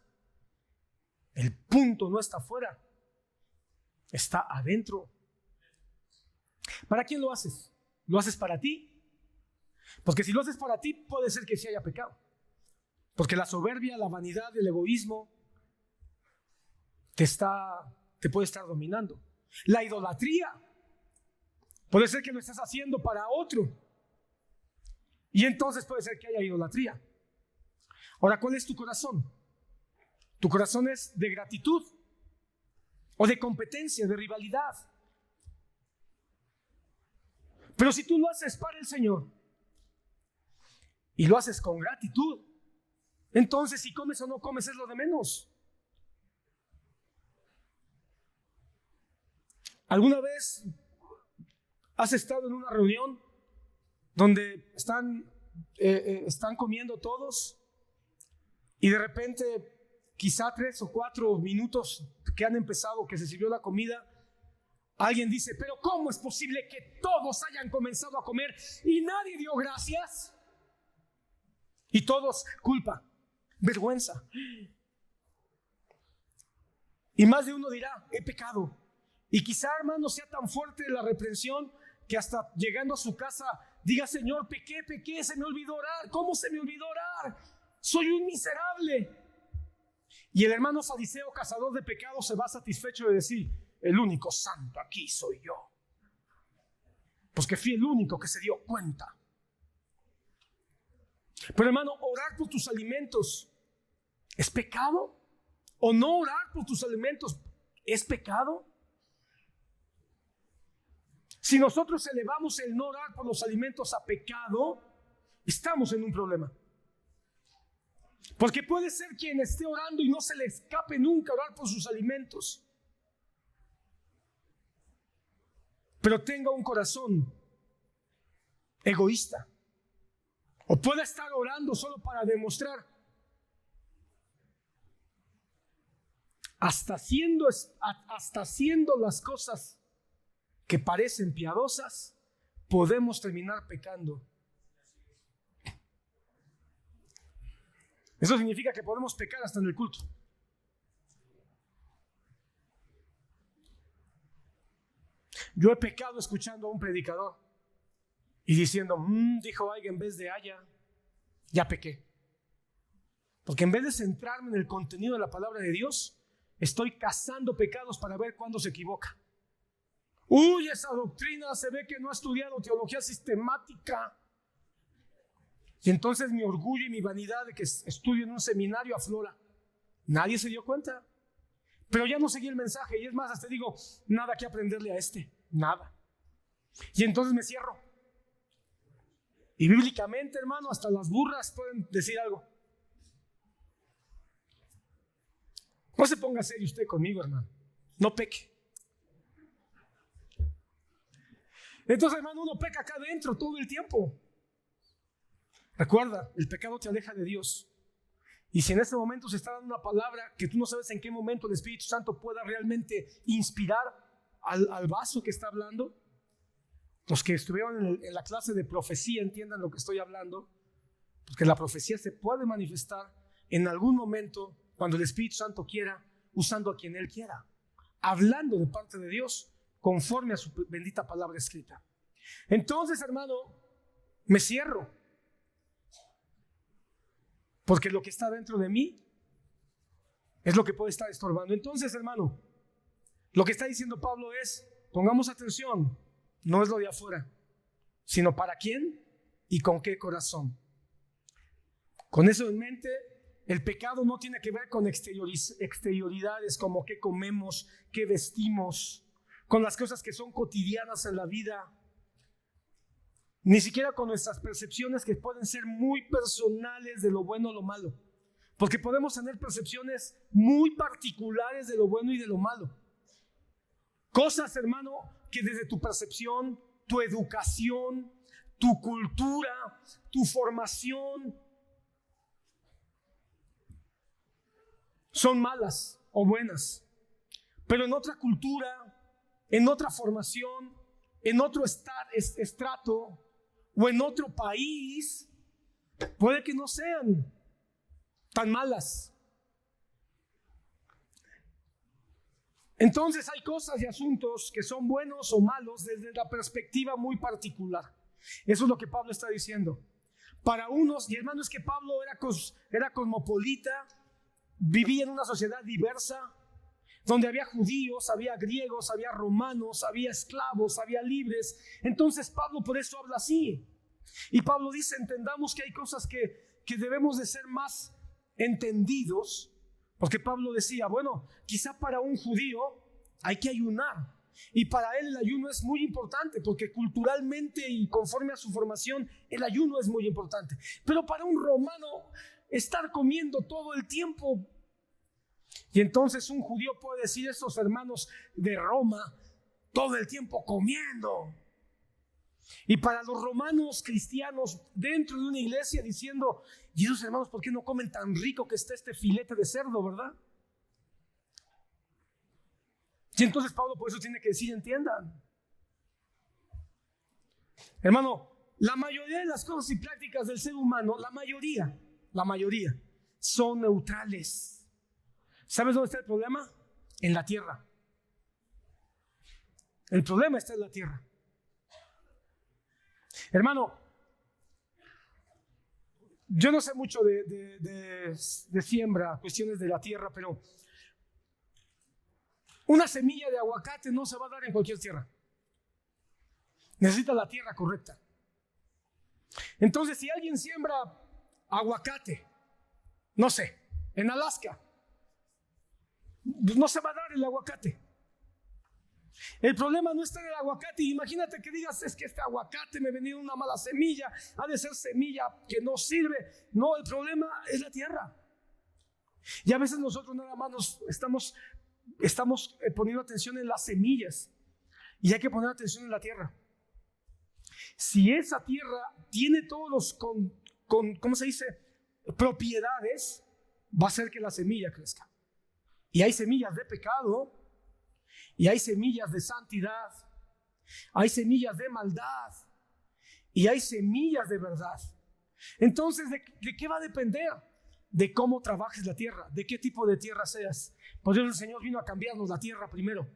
el punto no está afuera, está adentro. ¿Para quién lo haces? ¿Lo haces para ti? Porque si lo haces para ti, puede ser que sí haya pecado. Porque la soberbia, la vanidad, el egoísmo te puede estar dominando. La idolatría puede ser que lo estés haciendo para otro. Y entonces puede ser que haya idolatría. Ahora, ¿cuál es tu corazón? ¿Tu corazón es de gratitud o de competencia, de rivalidad? Pero si tú lo haces para el Señor y lo haces con gratitud, entonces si comes o no comes es lo de menos. ¿Alguna vez has estado en una reunión donde están comiendo todos y de repente, quizá 3 o 4 minutos que han empezado, que se sirvió la comida, alguien dice: pero ¿cómo es posible que todos hayan comenzado a comer y nadie dio gracias? Y todos, culpa, vergüenza. Y más de uno dirá: he pecado. Y quizá, hermano, sea tan fuerte la reprensión que hasta llegando a su casa diga: Señor, pequé, se me olvidó orar. ¿Cómo se me olvidó orar? Soy un miserable. Y el hermano fariseo, cazador de pecados, se va satisfecho de decir: el único santo aquí soy yo, pues que fui el único que se dio cuenta. Pero hermano, orar por tus alimentos ¿es pecado? ¿O no orar por tus alimentos es pecado? Si nosotros elevamos el no orar por los alimentos a pecado, estamos en un problema. Porque puede ser quien esté orando y no se le escape nunca orar por sus alimentos, pero tenga un corazón egoísta. O puede estar orando solo para demostrar. Hasta haciendo las cosas que parecen piadosas, podemos terminar pecando. Eso significa que podemos pecar hasta en el culto. Yo he pecado escuchando a un predicador y diciendo, dijo alguien en vez de haya, ya pequé. Porque en vez de centrarme en el contenido de la palabra de Dios, estoy cazando pecados para ver cuándo se equivoca. Uy, esa doctrina se ve que no ha estudiado teología sistemática. Y entonces mi orgullo y mi vanidad de que estudio en un seminario aflora. Nadie se dio cuenta. Pero ya no seguí el mensaje. Y es más, hasta digo, nada que aprenderle a nada. Y entonces me cierro. Y bíblicamente, hermano, hasta las burras pueden decir algo. No se ponga serio usted conmigo, hermano. No peque. Entonces, hermano, uno peca acá adentro todo el tiempo. Recuerda, el pecado te aleja de Dios. Y si en este momento se está dando una palabra que tú no sabes en qué momento el Espíritu Santo pueda realmente inspirar al vaso que está hablando, los que estuvieron en la clase de profecía entiendan lo que estoy hablando, porque la profecía se puede manifestar en algún momento cuando el Espíritu Santo quiera, usando a quien Él quiera, hablando de parte de Dios conforme a su bendita palabra escrita. Entonces, hermano, me cierro, porque lo que está dentro de mí es lo que puede estar estorbando. Entonces, hermano, lo que está diciendo Pablo es, pongamos atención, no es lo de afuera, sino para quién y con qué corazón. Con eso en mente, el pecado no tiene que ver con exterioridades como qué comemos, qué vestimos, con las cosas que son cotidianas en la vida, ni siquiera con nuestras percepciones que pueden ser muy personales de lo bueno o lo malo, porque podemos tener percepciones muy particulares de lo bueno y de lo malo. Cosas, hermano, que desde tu percepción, tu educación, tu cultura, tu formación, son malas o buenas, pero en otra cultura, en otra formación, en otro estrato o en otro país, puede que no sean tan malas. Entonces hay cosas y asuntos que son buenos o malos desde la perspectiva muy particular. Eso es lo que Pablo está diciendo. Para unos, y hermano, es que Pablo era cosmopolita, vivía en una sociedad diversa, donde había judíos, había griegos, había romanos, había esclavos, había libres. Entonces Pablo por eso habla así. Y Pablo dice, entendamos que hay cosas que debemos de ser más entendidos, porque Pablo decía, bueno, quizá para un judío hay que ayunar, y para él el ayuno es muy importante, porque culturalmente y conforme a su formación el ayuno es muy importante. Pero para un romano estar comiendo todo el tiempo, y entonces un judío puede decir, estos hermanos de Roma todo el tiempo comiendo. Y para los romanos cristianos dentro de una iglesia diciendo, y esos hermanos, ¿por qué no comen tan rico que está este filete de cerdo, verdad? Y entonces Pablo por eso tiene que decir, entiendan, hermano, la mayoría de las cosas y prácticas del ser humano, la mayoría son neutrales. ¿Sabes dónde está el problema? En la tierra. El problema está en la tierra. Hermano, Yo no sé mucho de siembra, cuestiones de la tierra, pero una semilla de aguacate no se va a dar en cualquier tierra. Necesita la tierra correcta. Entonces, si alguien siembra aguacate, no sé, en Alaska, no se va a dar el aguacate. El problema no está en el aguacate. Imagínate que digas, es que este aguacate me venía una mala semilla, ha de ser semilla que no sirve. No, el problema es la tierra. Y a veces nosotros nada más estamos poniendo atención en las semillas, y hay que poner atención en la tierra. Si esa tierra tiene todos los, ¿cómo se dice?, propiedades, va a hacer que la semilla crezca. Y hay semillas de pecado, y hay semillas de santidad, hay semillas de maldad, y hay semillas de verdad. Entonces, ¿de qué va a depender? De cómo trabajes la tierra, de qué tipo de tierra seas. Por eso el Señor vino a cambiarnos la tierra primero,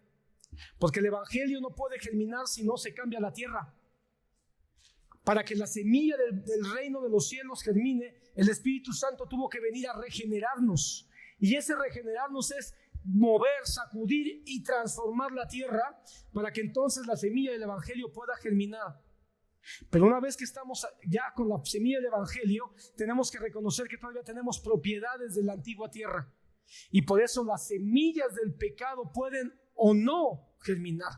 porque el evangelio no puede germinar si no se cambia la tierra. Para que la semilla del reino de los cielos germine, el Espíritu Santo tuvo que venir a regenerarnos. Y ese regenerarnos es mover, sacudir y transformar la tierra para que entonces la semilla del evangelio pueda germinar. Pero una vez que estamos ya con la semilla del evangelio, tenemos que reconocer que todavía tenemos propiedades de la antigua tierra. Y por eso las semillas del pecado pueden o no germinar.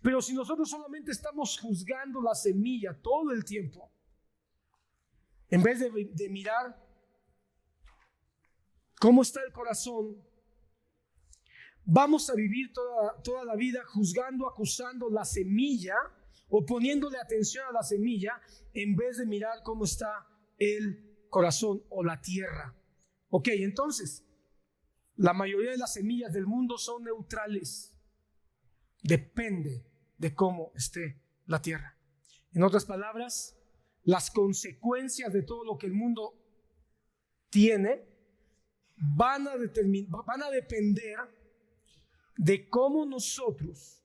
Pero si nosotros solamente estamos juzgando la semilla todo el tiempo, en vez de mirar cómo está el corazón, vamos a vivir toda la vida juzgando, acusando la semilla o poniéndole atención a la semilla en vez de mirar cómo está el corazón o la tierra. Ok, entonces, la mayoría de las semillas del mundo son neutrales. Depende de cómo esté la tierra. En otras palabras, las consecuencias de todo lo que el mundo tiene van a depender de cómo nosotros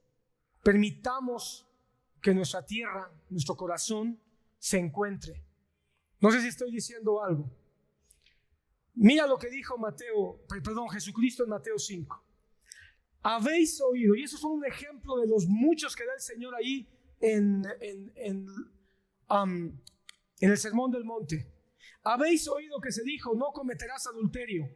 permitamos que nuestra tierra, nuestro corazón, se encuentre. No sé si estoy diciendo algo. Mira lo que dijo Jesucristo en Mateo 5. Habéis oído, y eso es un ejemplo de los muchos que da el Señor ahí en el Sermón del Monte. Habéis oído que se dijo, no cometerás adulterio,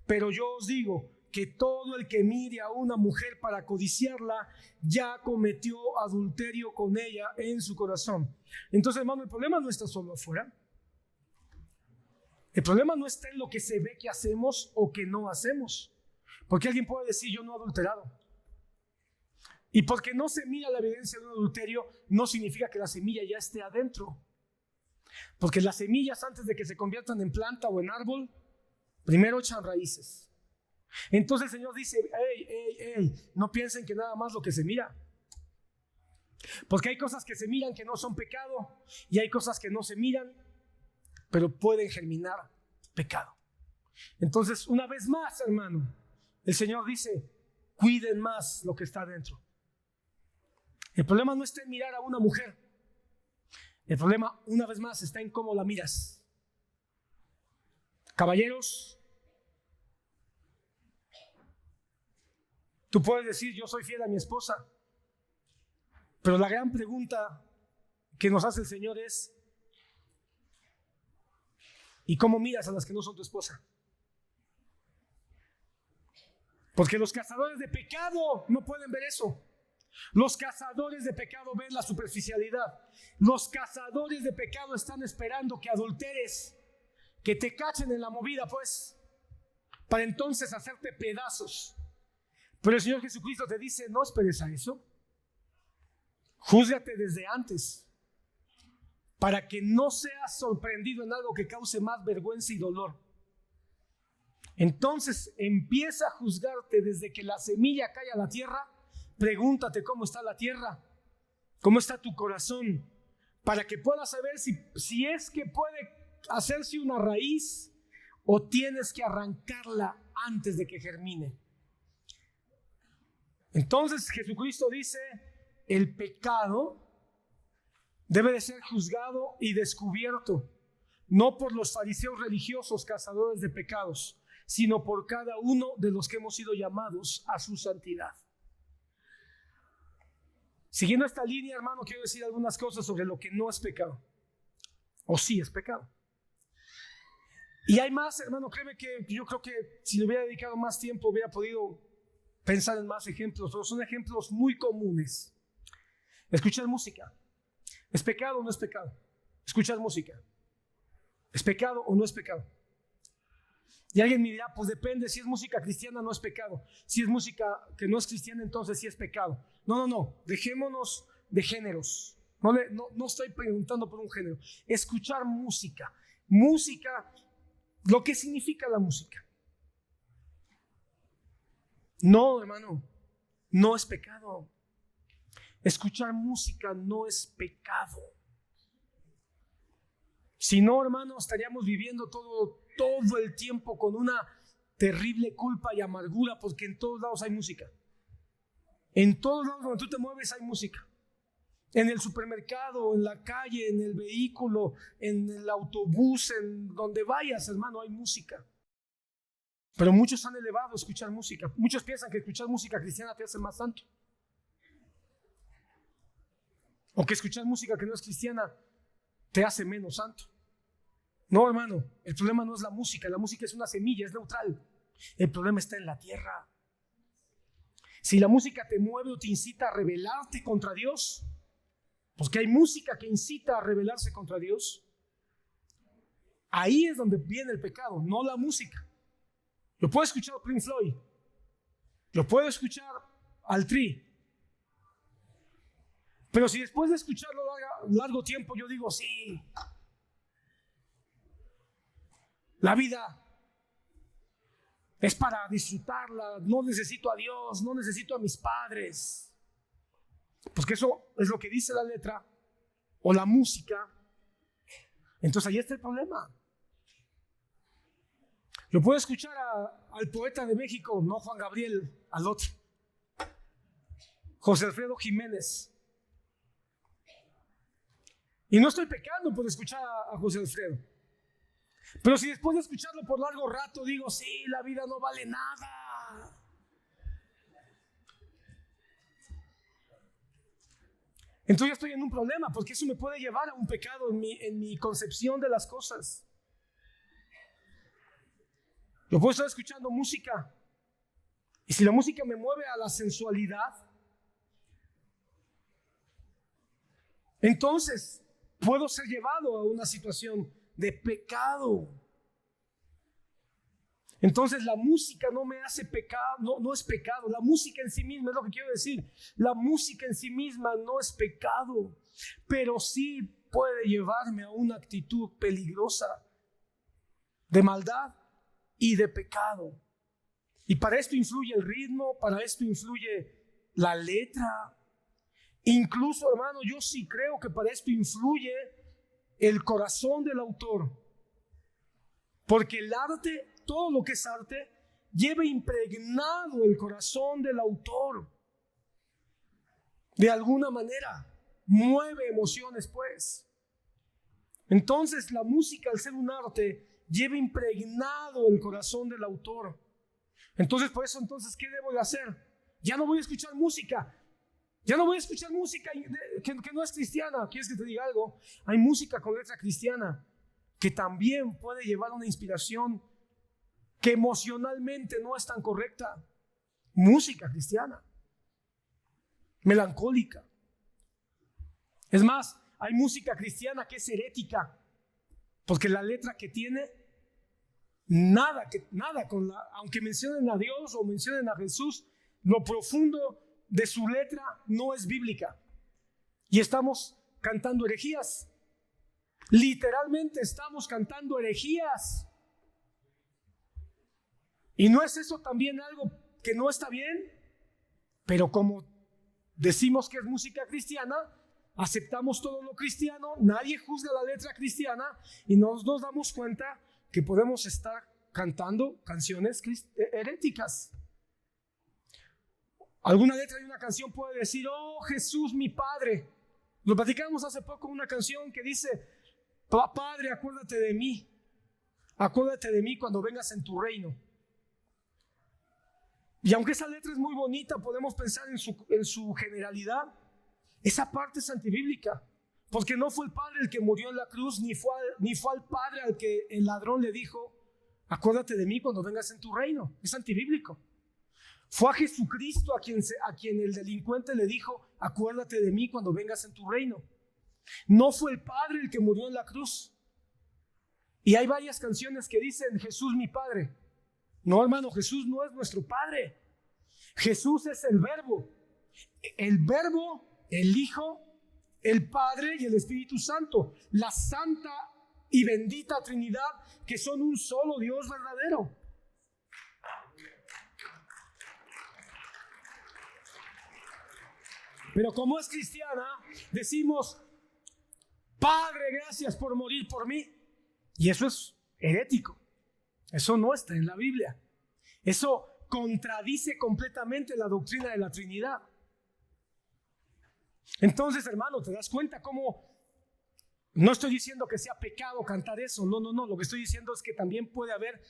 pero yo os digo que todo el que mire a una mujer para codiciarla, ya cometió adulterio con ella en su corazón. Entonces, hermano, el problema no está solo afuera. El problema no está en lo que se ve que hacemos o que no hacemos. Porque alguien puede decir, yo no he adulterado. Y porque no se mira la evidencia de un adulterio, no significa que la semilla ya esté adentro. Porque las semillas, antes de que se conviertan en planta o en árbol, primero echan raíces. Entonces el Señor dice, no piensen que nada más lo que se mira. Porque hay cosas que se miran que no son pecado, y hay cosas que no se miran, pero pueden germinar pecado. Entonces, una vez más, hermano, el Señor dice, cuiden más lo que está adentro. El problema no está en mirar a una mujer. El problema, una vez más, está en cómo la miras. Caballeros, tú puedes decir, yo soy fiel a mi esposa, pero la gran pregunta que nos hace el Señor es, ¿y cómo miras a las que no son tu esposa? Porque los cazadores de pecado no pueden ver eso. Los cazadores de pecado ven la superficialidad. Los cazadores de pecado están esperando que adulteres, que te cachen en la movida, pues, para entonces hacerte pedazos. Pero el Señor Jesucristo te dice, no esperes a eso. Júzgate desde antes, para que no seas sorprendido en algo que cause más vergüenza y dolor. Entonces empieza a juzgarte desde que la semilla cae a la tierra. Pregúntate cómo está la tierra, cómo está tu corazón, para que puedas saber si es que puede hacerse una raíz o tienes que arrancarla antes de que germine. Entonces Jesucristo dice, el pecado debe de ser juzgado y descubierto, no por los fariseos religiosos cazadores de pecados, sino por cada uno de los que hemos sido llamados a su santidad. Siguiendo esta línea, hermano, quiero decir algunas cosas sobre lo que no es pecado, o sí es pecado. Y hay más, hermano, créeme que yo creo que si le hubiera dedicado más tiempo hubiera podido pensar en más ejemplos, pero son ejemplos muy comunes. Escuchar música, ¿es pecado o no es pecado? Escuchar música, ¿es pecado o no es pecado? Y alguien me dirá, pues depende, si es música cristiana no es pecado, si es música que no es cristiana entonces sí es pecado. No, dejémonos de géneros, no estoy preguntando por un género. Escuchar música, lo que significa la música. No, hermano, no es pecado. Escuchar música no es pecado. Si no, hermano, estaríamos viviendo todo el tiempo con una terrible culpa y amargura, porque en todos lados hay música. En todos lados donde tú te mueves hay música. En el supermercado, en la calle, en el vehículo, en el autobús, en donde vayas, hermano, hay música. Pero muchos han elevado a escuchar música. Muchos piensan que escuchar música cristiana te hace más santo. O que escuchar música que no es cristiana te hace menos santo. No, hermano, el problema no es la música es una semilla, es neutral. El problema está en la tierra. Si la música te mueve o te incita a rebelarte contra Dios, porque hay música que incita a rebelarse contra Dios, ahí es donde viene el pecado, no la música. Yo puedo escuchar a Pink Floyd, yo puedo escuchar al Tri, pero si después de escucharlo largo tiempo yo digo, sí, la vida es para disfrutarla, no necesito a Dios, no necesito a mis padres, pues que eso es lo que dice la letra o la música, entonces ahí está el problema. Yo puedo escuchar al poeta de México, no Juan Gabriel, al otro, José Alfredo Jiménez, y no estoy pecando por escuchar a José Alfredo. Pero si después de escucharlo por largo rato digo, sí, la vida no vale nada, entonces ya estoy en un problema, porque eso me puede llevar a un pecado en mi concepción de las cosas. Yo puedo estar escuchando música, y si la música me mueve a la sensualidad, entonces puedo ser llevado a una situación de pecado. Entonces la música no me hace pecado, no es pecado. La música en sí misma, es lo que quiero decir, la música en sí misma no es pecado, pero sí puede llevarme a una actitud peligrosa de maldad y de pecado. Y para esto influye el ritmo, para esto influye la letra. Incluso, hermano, yo sí creo que para esto influye el corazón del autor, porque el arte, todo lo que es arte, lleva impregnado el corazón del autor. De alguna manera, mueve emociones, pues. Entonces, la música, al ser un arte, lleva impregnado el corazón del autor. Entonces, por eso, ¿qué debo de hacer? Ya no voy a escuchar música. Ya no voy a escuchar música que no es cristiana. ¿Quieres que te diga algo? Hay música con letra cristiana que también puede llevar una inspiración que emocionalmente no es tan correcta. Música cristiana, melancólica. Es más, hay música cristiana que es herética, porque la letra que tiene nada con aunque mencionen a Dios o mencionen a Jesús, lo profundo de su letra no es bíblica. Y estamos cantando herejías. Literalmente estamos cantando herejías. ¿Y no es eso también algo que no está bien? Pero como decimos que es música cristiana, aceptamos todo lo cristiano, nadie juzga la letra cristiana y nos damos cuenta que podemos estar cantando canciones heréticas. Alguna letra de una canción puede decir, oh Jesús mi Padre. Lo platicamos hace poco, una canción que dice, Padre, acuérdate de mí. Acuérdate de mí cuando vengas en tu reino. Y aunque esa letra es muy bonita, podemos pensar en su generalidad. Esa parte es antibíblica. Porque no fue el Padre el que murió en la cruz, ni fue al Padre al que el ladrón le dijo, acuérdate de mí cuando vengas en tu reino. Es antibíblico. Fue a Jesucristo a quien el delincuente le dijo, acuérdate de mí cuando vengas en tu reino. No fue el Padre el que murió en la cruz. Y hay varias canciones que dicen, Jesús mi Padre. No, hermano, Jesús no es nuestro Padre. Jesús es el Verbo. El Verbo, el Hijo, el Padre y el Espíritu Santo. La Santa y bendita Trinidad, que son un solo Dios verdadero. Pero como es cristiana, decimos, Padre, gracias por morir por mí. Y eso es herético. Eso no está en la Biblia. Eso contradice completamente la doctrina de la Trinidad. Entonces, hermano, ¿te das cuenta cómo? No estoy diciendo que sea pecado cantar eso. No. Lo que estoy diciendo es que también puede haber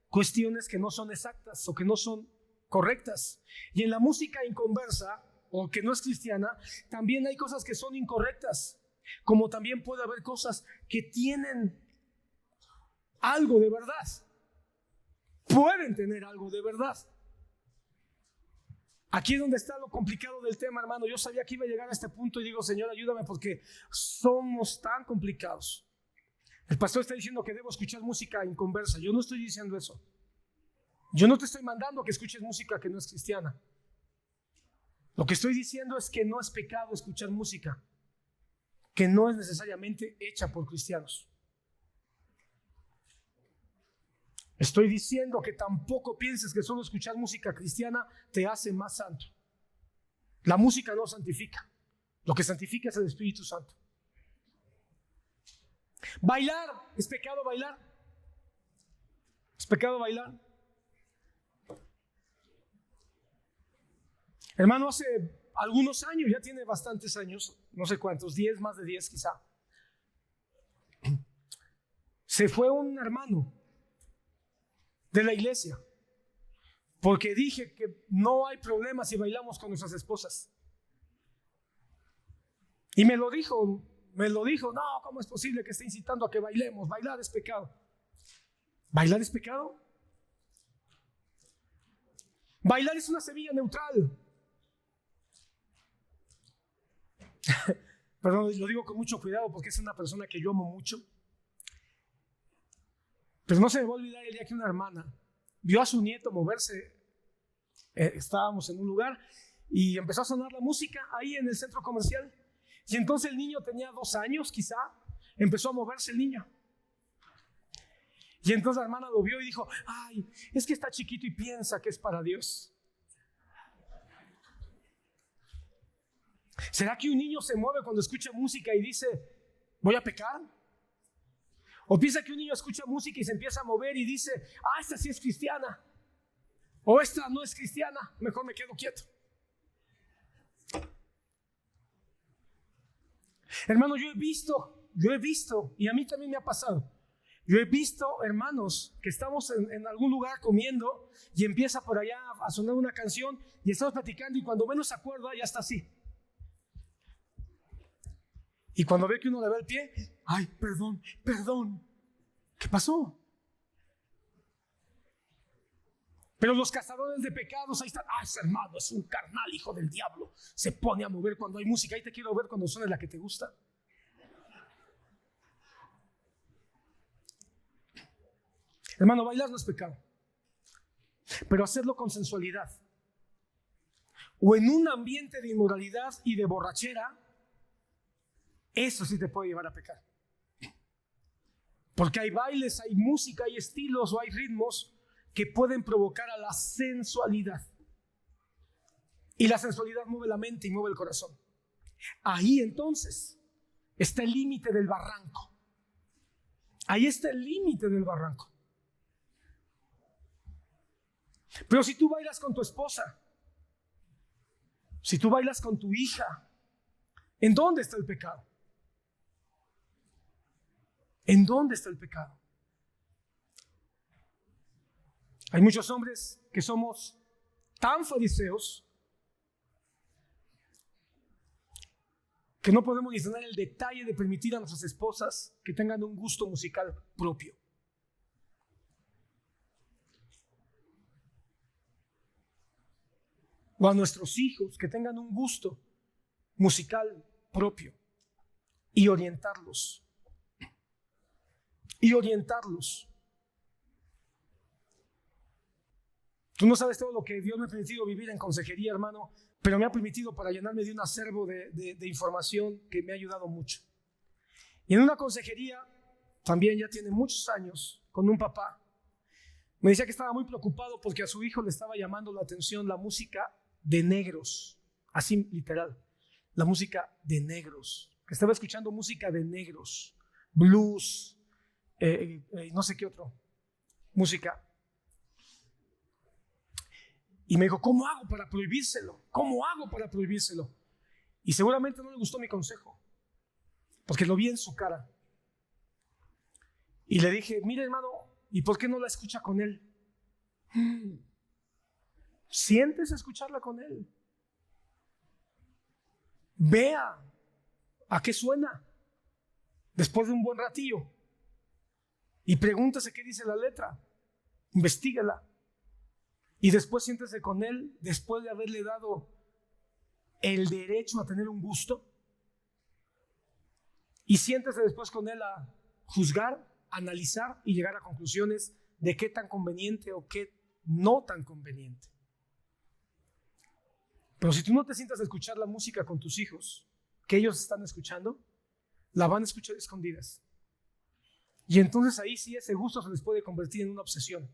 cuestiones que no son exactas o que no son correctas. Y en la música inconversa, o que no es cristiana, también hay cosas que son incorrectas. Como también puede haber cosas que tienen algo de verdad. Pueden tener algo de verdad. Aquí es donde está lo complicado del tema, hermano. Yo sabía que iba a llegar a este punto y digo, Señor, ayúdame porque somos tan complicados. El pastor está diciendo que debo escuchar música inconversa. Yo no estoy diciendo eso. Yo no te estoy mandando que escuches música que no es cristiana. Lo que estoy diciendo es que no es pecado escuchar música que no es necesariamente hecha por cristianos. Estoy diciendo que tampoco pienses que solo escuchar música cristiana te hace más santo. La música no santifica. Lo que santifica es el Espíritu Santo. Bailar, ¿es pecado bailar? ¿Es pecado bailar? Hermano, hace algunos años, ya tiene bastantes años, no sé cuántos, 10, más de 10 quizá. Se fue un hermano de la iglesia, porque dije que no hay problema si bailamos con nuestras esposas. Y me lo dijo, no, ¿cómo es posible que esté incitando a que bailemos? Bailar es pecado. ¿Bailar es pecado? Bailar es una semilla neutral. Perdón, lo digo con mucho cuidado porque es una persona que yo amo mucho. Pero no se me va a olvidar el día que una hermana vio a su nieto moverse. Estábamos en un lugar y empezó a sonar la música ahí en el centro comercial. Y entonces el niño tenía 2 años quizá. Empezó a moverse el niño. Y entonces la hermana lo vio y dijo, ay, es que está chiquito y piensa que es para Dios. ¿Será que un niño se mueve cuando escucha música y dice, voy a pecar? ¿O piensa que un niño escucha música y se empieza a mover y dice, esta sí es cristiana? ¿O esta no es cristiana? Mejor me quedo quieto. Hermano, yo he visto, y a mí también me ha pasado. Yo he visto hermanos que estamos en algún lugar comiendo y empieza por allá a sonar una canción y estamos platicando y cuando menos se acuerda ya está así. Y cuando ve que uno le ve el pie, ay, perdón. ¿Qué pasó? Pero los cazadores de pecados, ahí están. Ese hermano es un carnal, hijo del diablo. Se pone a mover cuando hay música. Ahí te quiero ver cuando suene la que te gusta. Hermano, bailar no es pecado. Pero hacerlo con sensualidad o en un ambiente de inmoralidad y de borrachera, eso sí te puede llevar a pecar. Porque hay bailes, hay música, hay estilos o hay ritmos que pueden provocar a la sensualidad. Y la sensualidad mueve la mente y mueve el corazón. Ahí entonces está el límite del barranco. Ahí está el límite del barranco. Pero si tú bailas con tu esposa, si tú bailas con tu hija, ¿en dónde está el pecado? ¿En dónde está el pecado? Hay muchos hombres que somos tan fariseos que no podemos ni tener el detalle de permitir a nuestras esposas que tengan un gusto musical propio. O a nuestros hijos que tengan un gusto musical propio y orientarlos. Tú no sabes todo lo que Dios me ha permitido vivir en consejería, hermano, pero me ha permitido para llenarme de un acervo de información que me ha ayudado mucho. Y en una consejería, también ya tiene muchos años, con un papá, me decía que estaba muy preocupado porque a su hijo le estaba llamando la atención la música de negros, así literal, la música de negros, que estaba escuchando música de negros, blues, no sé qué otro, música. Y me dijo, ¿cómo hago para prohibírselo? Y seguramente no le gustó mi consejo, porque lo vi en su cara. Y le dije, mire hermano, ¿y por qué no la escucha con él? Siéntese a escucharla con él. Vea a qué suena después de un buen ratillo. Y pregúntese qué dice la letra. Investíguela. Y después siéntese con él, después de haberle dado el derecho a tener un gusto. Y siéntese después con él a juzgar, analizar y llegar a conclusiones de qué tan conveniente o qué no tan conveniente. Pero si tú no te sientas a escuchar la música con tus hijos, que ellos están escuchando, la van a escuchar escondidas. Y entonces ahí sí ese gusto se les puede convertir en una obsesión.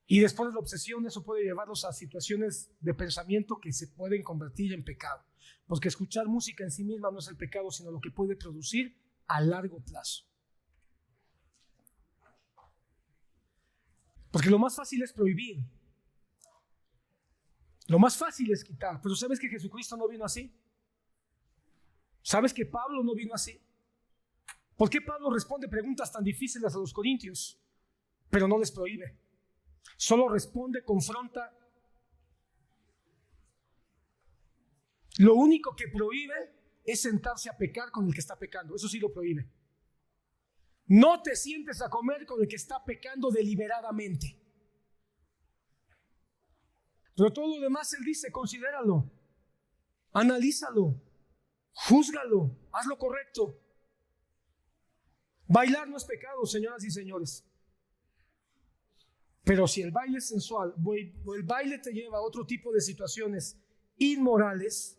Y después de la obsesión, eso puede llevarlos a situaciones de pensamiento que se pueden convertir en pecado. Porque escuchar música en sí misma no es el pecado, sino lo que puede producir a largo plazo. Porque lo más fácil es prohibir. Lo más fácil es quitar. Pero ¿sabes que Jesucristo no vino así? ¿Sabes que Pablo no vino así? ¿Por qué Pablo responde preguntas tan difíciles a los corintios, pero no les prohíbe? Solo responde, confronta. Lo único que prohíbe es sentarse a pecar con el que está pecando. Eso sí lo prohíbe. No te sientes a comer con el que está pecando deliberadamente. Pero todo lo demás él dice, considéralo, analízalo, júzgalo, haz lo correcto. Bailar no es pecado, señoras y señores. Pero si el baile es sensual o el baile te lleva a otro tipo de situaciones inmorales,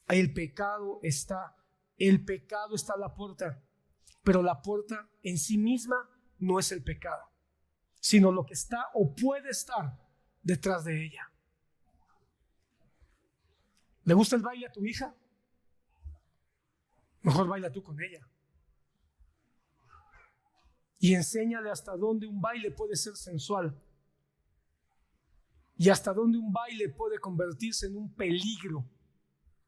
el pecado está a la puerta. Pero la puerta en sí misma no es el pecado, sino lo que está o puede estar detrás de ella. ¿Le gusta el baile a tu hija? Mejor baila tú con ella. Y enséñale hasta dónde un baile puede ser sensual y hasta dónde un baile puede convertirse en un peligro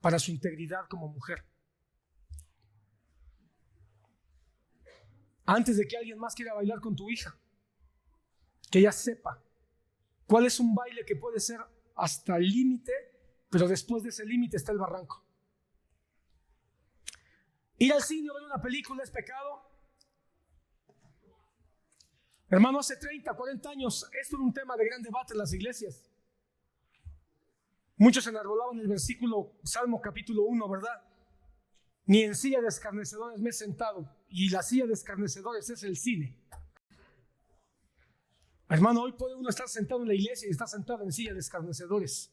para su integridad como mujer. Antes de que alguien más quiera bailar con tu hija, que ella sepa cuál es un baile que puede ser hasta el límite, pero después de ese límite está el barranco. Ir al cine o ver una película es pecado. Hermano, hace 30, 40 años esto era un tema de gran debate en las iglesias. Muchos enarbolaban el versículo Salmo capítulo 1, ¿verdad? Ni en silla de escarnecedores me he sentado, y la silla de escarnecedores es el cine. Hermano, hoy puede uno estar sentado en la iglesia y estar sentado en silla de escarnecedores.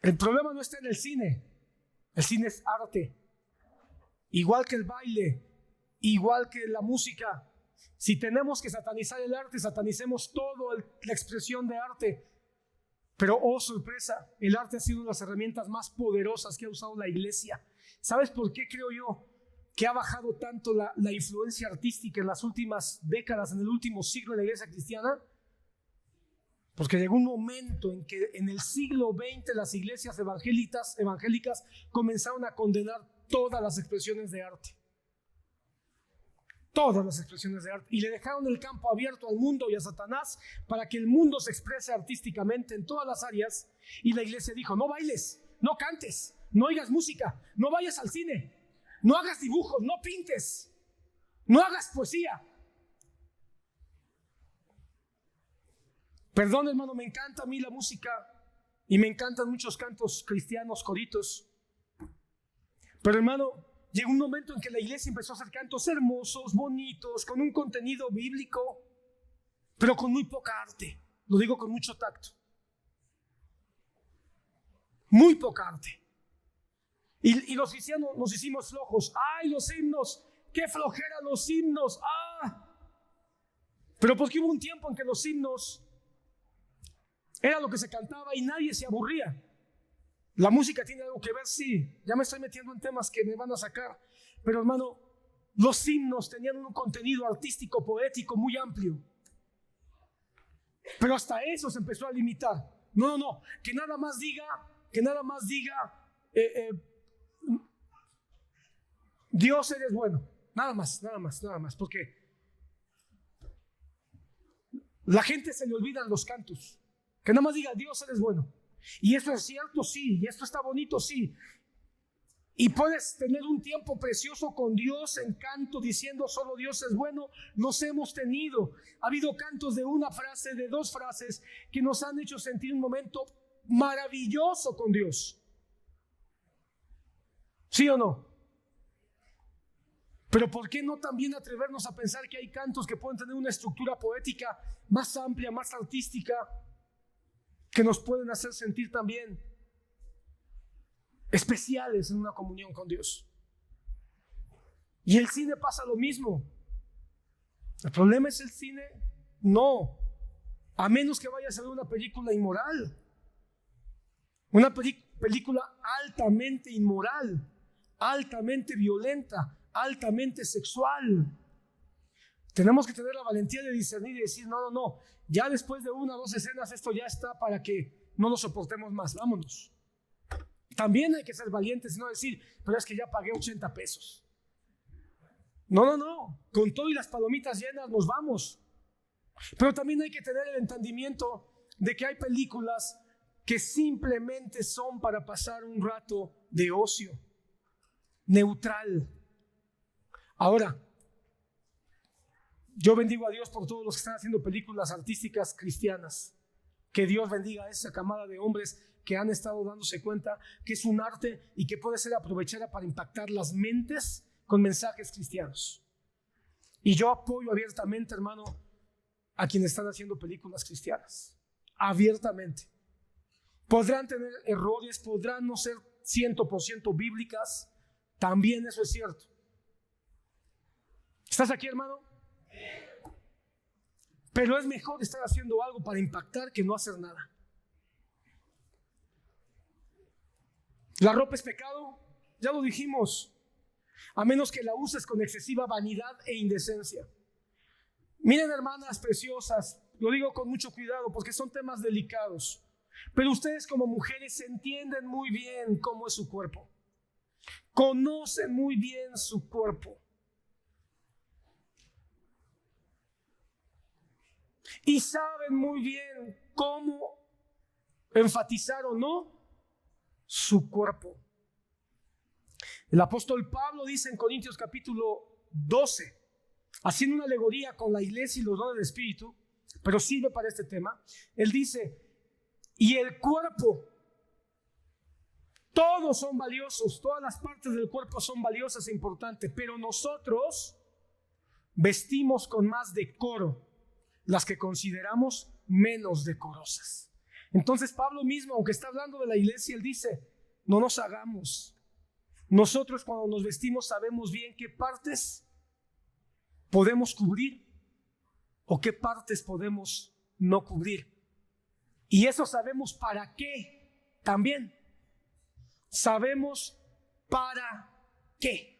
El problema no está en el cine es arte. Igual que el baile, igual que la música. Si tenemos que satanizar el arte, satanicemos toda la expresión de arte. Pero, oh sorpresa, el arte ha sido una de las herramientas más poderosas que ha usado la iglesia. ¿Sabes por qué creo yo que ha bajado tanto la influencia artística en las últimas décadas, en el último siglo de la iglesia cristiana? Porque llegó un momento en que en el siglo XX las iglesias evangélicas comenzaron a condenar todas las expresiones de arte. todas las expresiones de arte, y le dejaron el campo abierto al mundo y a Satanás para que el mundo se exprese artísticamente en todas las áreas. Y la iglesia dijo: no bailes, no cantes, no oigas música, no vayas al cine, no hagas dibujos, no pintes, no hagas poesía. Perdón, hermano, me encanta a mí la música y me encantan muchos cantos cristianos, coritos. Pero, hermano, llegó un momento en que la iglesia empezó a hacer cantos hermosos, bonitos, con un contenido bíblico, pero con muy poca arte. Lo digo con mucho tacto. Muy poca arte. Y los cristianos nos hicimos flojos. ¡Ay, los himnos! ¡Qué flojera los himnos! ¡Ah! Pero porque hubo un tiempo en que los himnos era lo que se cantaba y nadie se aburría. La música tiene algo que ver, sí. Ya me estoy metiendo en temas que me van a sacar. Pero, hermano, los himnos tenían un contenido artístico, poético muy amplio. Pero hasta eso se empezó a limitar. No, que nada más diga, Dios eres bueno. Nada más. Porque la gente se le olvidan los cantos. Que nada más diga: Dios eres bueno. Y esto es cierto, sí. Y esto está bonito, sí. Y puedes tener un tiempo precioso con Dios en canto diciendo: solo Dios es bueno. Los hemos tenido. Ha habido cantos de una frase, de dos frases, que nos han hecho sentir un momento maravilloso con Dios. ¿Sí o no? Pero ¿por qué no también atrevernos a pensar que hay cantos que pueden tener una estructura poética más amplia, más artística, que nos pueden hacer sentir también especiales en una comunión con Dios? Y el cine pasa lo mismo. ¿El problema es el cine? No, a menos que vayas a ver una película inmoral, una película altamente inmoral, altamente violenta, altamente sexual. Tenemos que tener la valentía de discernir y decir: no, ya después de una o dos escenas esto ya está para que no lo soportemos más, vámonos. También hay que ser valientes y no decir: pero es que ya pagué 80 pesos. No, con todo y las palomitas llenas nos vamos. Pero también hay que tener el entendimiento de que hay películas que simplemente son para pasar un rato de ocio, neutral. Ahora, yo bendigo a Dios por todos los que están haciendo películas artísticas cristianas. Que Dios bendiga a esa camada de hombres que han estado dándose cuenta que es un arte y que puede ser aprovechada para impactar las mentes con mensajes cristianos. Y yo apoyo abiertamente, hermano, a quienes están haciendo películas cristianas. Abiertamente. Podrán tener errores, podrán no ser 100% bíblicas. También eso es cierto. ¿Estás aquí, hermano? Pero es mejor estar haciendo algo para impactar que no hacer nada. La ropa es pecado, ya lo dijimos, a menos que la uses con excesiva vanidad e indecencia. Miren, hermanas preciosas, lo digo con mucho cuidado porque son temas delicados, pero ustedes como mujeres entienden muy bien cómo es su cuerpo, conocen muy bien su cuerpo. Y saben muy bien cómo enfatizar o no su cuerpo. El apóstol Pablo dice en Corintios capítulo 12, haciendo una alegoría con la iglesia y los dones del Espíritu, pero sirve para este tema. Él dice: y el cuerpo, todos son valiosos, todas las partes del cuerpo son valiosas e importantes, pero nosotros vestimos con más decoro las que consideramos menos decorosas. Entonces Pablo mismo, aunque está hablando de la iglesia, él dice: no nos hagamos. Nosotros cuando nos vestimos sabemos bien qué partes podemos cubrir o qué partes podemos no cubrir. Y eso sabemos para qué también. Sabemos para qué.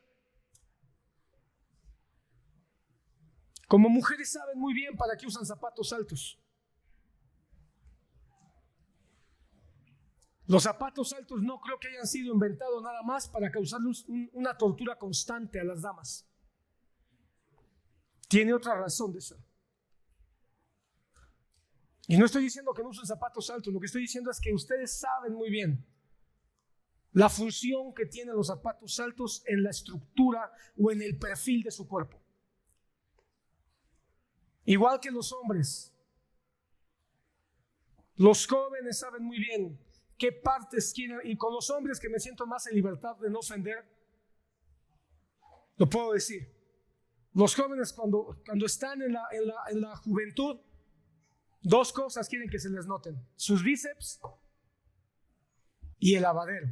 Como mujeres saben muy bien para qué usan zapatos altos. Los zapatos altos no creo que hayan sido inventados nada más para causarles una tortura constante a las damas. tiene otra razón de ser. Y no estoy diciendo que no usen zapatos altos, lo que estoy diciendo es que ustedes saben muy bien la función que tienen los zapatos altos en la estructura o en el perfil de su cuerpo. Igual que los hombres, los jóvenes saben muy bien qué partes quieren, y con los hombres que me siento más en libertad de no ofender, lo puedo decir. Los jóvenes cuando están en la juventud, dos cosas quieren que se les noten: sus bíceps y el lavadero.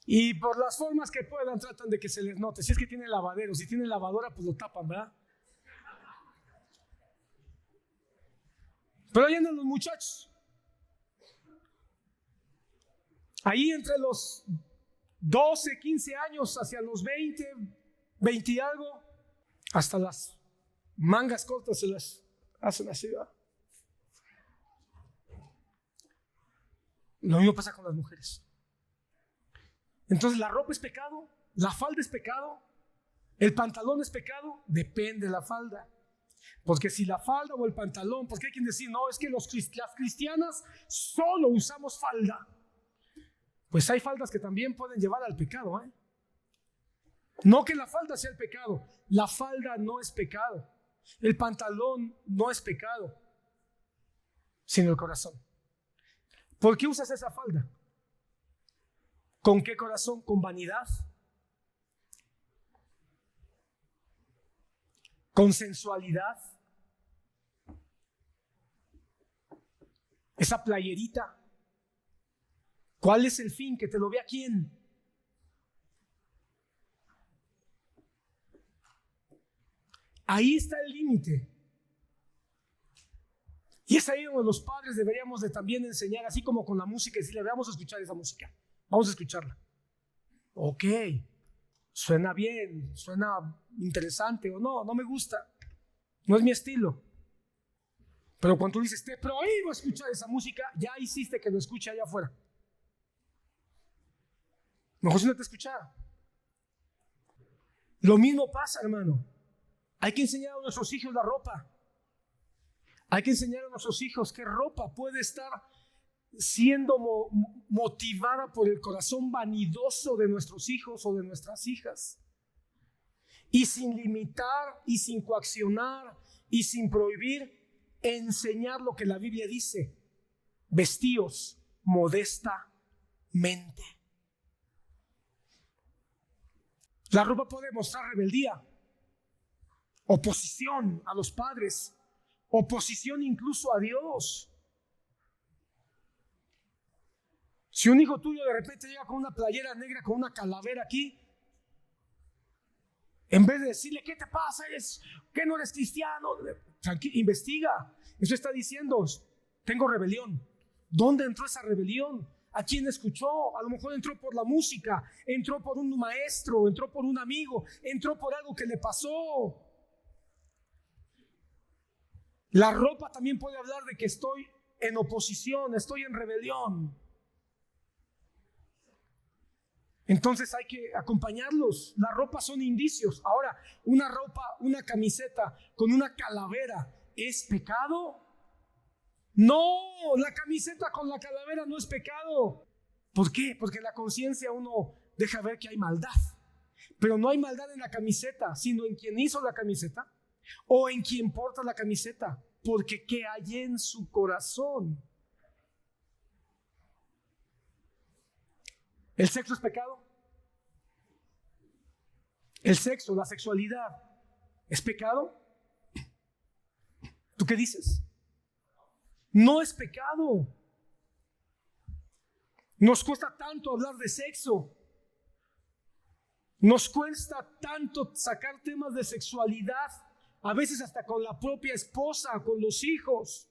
Y por las formas que puedan tratan de que se les note. Si es que tienen lavadero, si tienen lavadora, pues lo tapan, ¿verdad? Pero ahí andan los muchachos. Ahí entre los 12, 15 años hacia los 20, 20 y algo, hasta las mangas cortas se las hacen así, ¿verdad? Lo mismo pasa con las mujeres. Entonces, ¿la ropa es pecado? ¿La falda es pecado? ¿El pantalón es pecado? Depende de la falda. Porque si la falda o el pantalón, porque hay quien decir, no, es que las cristianas solo usamos falda. Pues hay faldas que también pueden llevar al pecado, ¿eh? No que la falda sea el pecado. La falda no es pecado. El pantalón no es pecado, sino el corazón. ¿Por qué usas esa falda? ¿Con qué corazón? ¿Con vanidad? ¿Con sensualidad? Esa playerita, ¿cuál es el fin? ¿Que te lo vea quién? Ahí está el límite. Y es ahí donde los padres deberíamos de también enseñar, así como con la música, y decirle, vamos a escuchar esa música, vamos a escucharla. Ok, suena bien, suena interesante, o no, no me gusta, no es mi estilo. Pero cuando tú dices, te prohíbo escuchar esa música, ya hiciste que lo escuche allá afuera. Mejor si no te escuchara. Lo mismo pasa, hermano. Hay que enseñar a nuestros hijos la ropa. Hay que enseñar a nuestros hijos qué ropa puede estar siendo motivada por el corazón vanidoso de nuestros hijos o de nuestras hijas. Y sin limitar y sin coaccionar y sin prohibir, enseñar lo que la Biblia dice: vestíos modestamente. La ropa puede mostrar rebeldía, oposición a los padres, oposición incluso a Dios. Si un hijo tuyo de repente llega con una playera negra con una calavera aquí, en vez de decirle, ¿qué te pasa? ¿Qué no eres cristiano? Tranquilo, investiga. Eso está diciendo, tengo rebelión. ¿Dónde entró esa rebelión? ¿A quién escuchó? A lo mejor entró por la música, entró por un maestro, entró por un amigo, entró por algo que le pasó. La ropa también puede hablar de que estoy en oposición, estoy en rebelión. Entonces hay que acompañarlos. La ropa son indicios. Ahora, una ropa, una camiseta con una calavera, ¿es pecado? No, la camiseta con la calavera no es pecado. ¿Por qué? Porque la conciencia uno deja ver que hay maldad. Pero no hay maldad en la camiseta, sino en quien hizo la camiseta o en quien porta la camiseta. Porque ¿qué hay en su corazón? ¿El sexo es pecado? ¿El sexo, la sexualidad, es pecado? ¿Tú qué dices? No es pecado. Nos cuesta tanto hablar de sexo. Nos cuesta tanto sacar temas de sexualidad, a veces hasta con la propia esposa, con los hijos.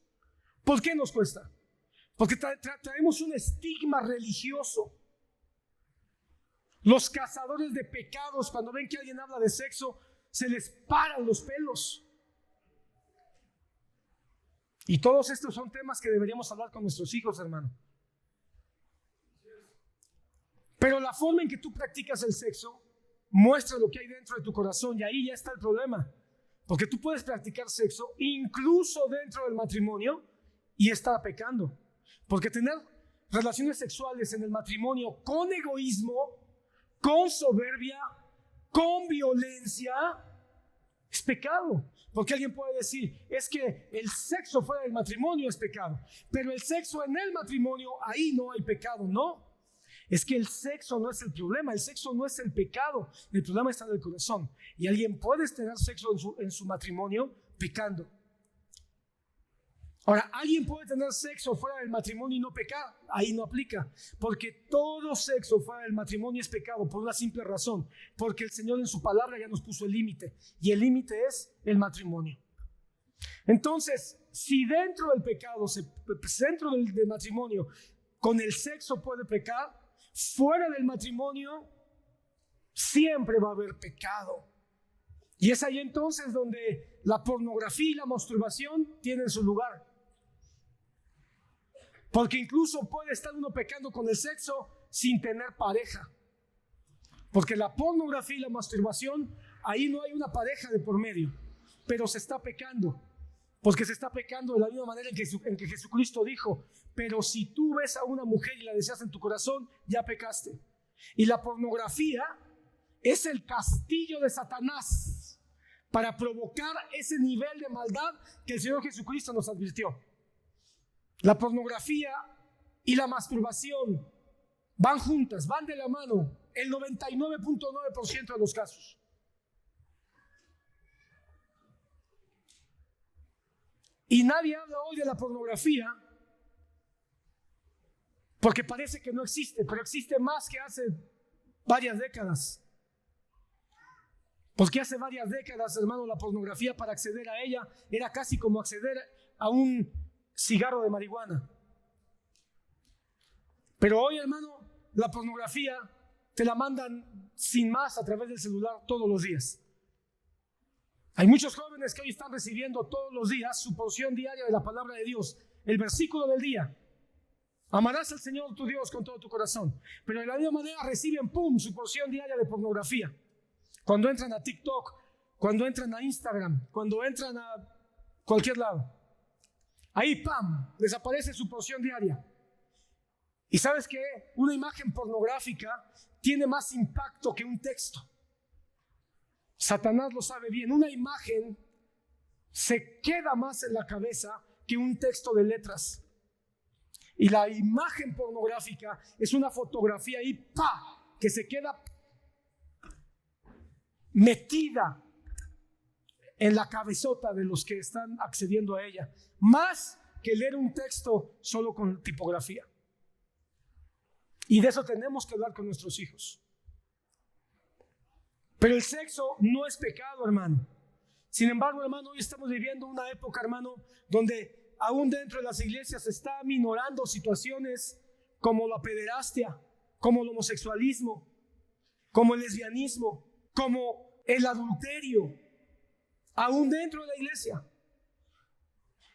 ¿Por qué nos cuesta? Porque traemos un estigma religioso. Los cazadores de pecados, cuando ven que alguien habla de sexo, se les paran los pelos. Y todos estos son temas que deberíamos hablar con nuestros hijos, hermano. Pero la forma en que tú practicas el sexo muestra lo que hay dentro de tu corazón, y ahí ya está el problema. Porque tú puedes practicar sexo incluso dentro del matrimonio y estar pecando. Porque tener relaciones sexuales en el matrimonio con egoísmo, con soberbia, con violencia, es pecado. Porque alguien puede decir, es que el sexo fuera del matrimonio es pecado, pero el sexo en el matrimonio, ahí no hay pecado. No, es que el sexo no es el problema, el sexo no es el pecado, el problema está en el corazón. Y alguien puede tener sexo en su matrimonio pecando. Ahora, alguien puede tener sexo fuera del matrimonio y no pecar, ahí no aplica, porque todo sexo fuera del matrimonio es pecado por una simple razón, porque el Señor en su palabra ya nos puso el límite, y el límite es el matrimonio. Entonces, si dentro del pecado, dentro del matrimonio, con el sexo puede pecar, fuera del matrimonio siempre va a haber pecado. Y es ahí entonces donde la pornografía y la masturbación tienen su lugar. Porque incluso puede estar uno pecando con el sexo sin tener pareja. Porque la pornografía y la masturbación, ahí no hay una pareja de por medio, pero se está pecando. Porque se está pecando de la misma manera en que Jesucristo dijo, pero si tú ves a una mujer y la deseas en tu corazón, ya pecaste. Y la pornografía es el castillo de Satanás para provocar ese nivel de maldad que el Señor Jesucristo nos advirtió. La pornografía y la masturbación van juntas, van de la mano, el 99.9% de los casos. Y nadie habla hoy de la pornografía porque parece que no existe, pero existe más que hace varias décadas. Porque hace varias décadas, hermano, la pornografía, para acceder a ella era casi como acceder a un cigarro de marihuana. Pero hoy, hermano, la pornografía te la mandan sin más a través del celular todos los días. Hay muchos jóvenes que hoy están recibiendo todos los días su porción diaria de la palabra de Dios, el versículo del día. Amarás al Señor tu Dios con todo tu corazón. Pero de la misma manera reciben, su porción diaria de pornografía. Cuando entran a TikTok, cuando entran a Instagram, cuando entran a cualquier lado. Ahí, desaparece su porción diaria. Y ¿sabes qué? Una imagen pornográfica tiene más impacto que un texto. Satanás lo sabe bien. Una imagen se queda más en la cabeza que un texto de letras. Y la imagen pornográfica es una fotografía ahí, que se queda metida en la cabezota de los que están accediendo a ella, más que leer un texto solo con tipografía. Y de eso tenemos que hablar con nuestros hijos. Pero el sexo no es pecado, hermano. Sin embargo, hermano, hoy estamos viviendo una época, hermano, donde aún dentro de las iglesias se está minorando situaciones como la pederastia, como el homosexualismo, como el lesbianismo, como el adulterio, aún dentro de la iglesia.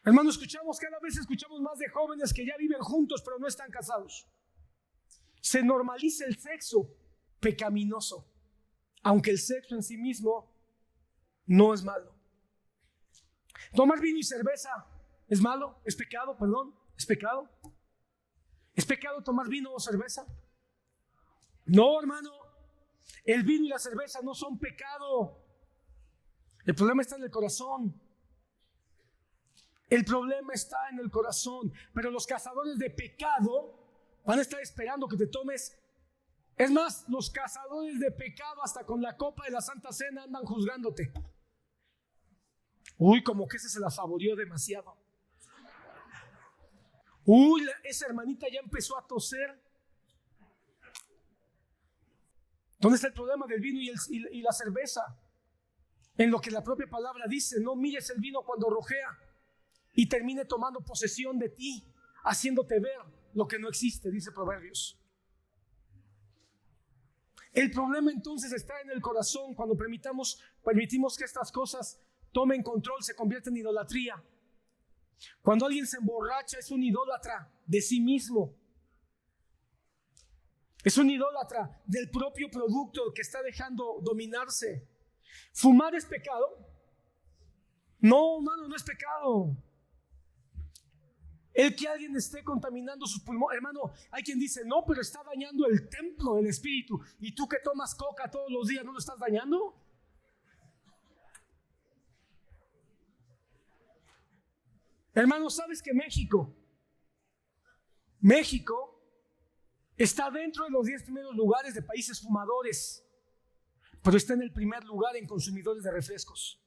Hermano, cada vez escuchamos más de jóvenes que ya viven juntos pero no están casados. Se normaliza el sexo pecaminoso, aunque el sexo en sí mismo no es malo. Tomar vino y cerveza es malo, es pecado, es pecado. ¿Es pecado tomar vino o cerveza? No, hermano, el vino y la cerveza no son pecado. El problema está en el corazón. El problema está en el corazón. Pero los cazadores de pecado van a estar esperando que te tomes. Es más, los cazadores de pecado hasta con la copa de la Santa Cena andan juzgándote. Uy, como que ese se la saboreó demasiado. Uy, esa hermanita ya empezó a toser. ¿Dónde está el problema del vino y la cerveza? En lo que la propia palabra dice: no mires el vino cuando rojea y termine tomando posesión de ti, haciéndote ver lo que no existe, dice Proverbios. El problema entonces está en el corazón. Cuando permitimos que estas cosas tomen control, se convierten en idolatría. Cuando alguien se emborracha, es un idólatra de sí mismo. Es un idólatra del propio producto que está dejando dominarse. ¿Fumar es pecado? No, hermano, no es pecado. El que alguien esté contaminando sus pulmones, hermano, hay quien dice, no, pero está dañando el templo del espíritu. ¿Y tú que tomas coca todos los días, no lo estás dañando? Hermano, ¿sabes que México está dentro de los 10 primeros lugares de países fumadores, pero está en el primer lugar en consumidores de refrescos?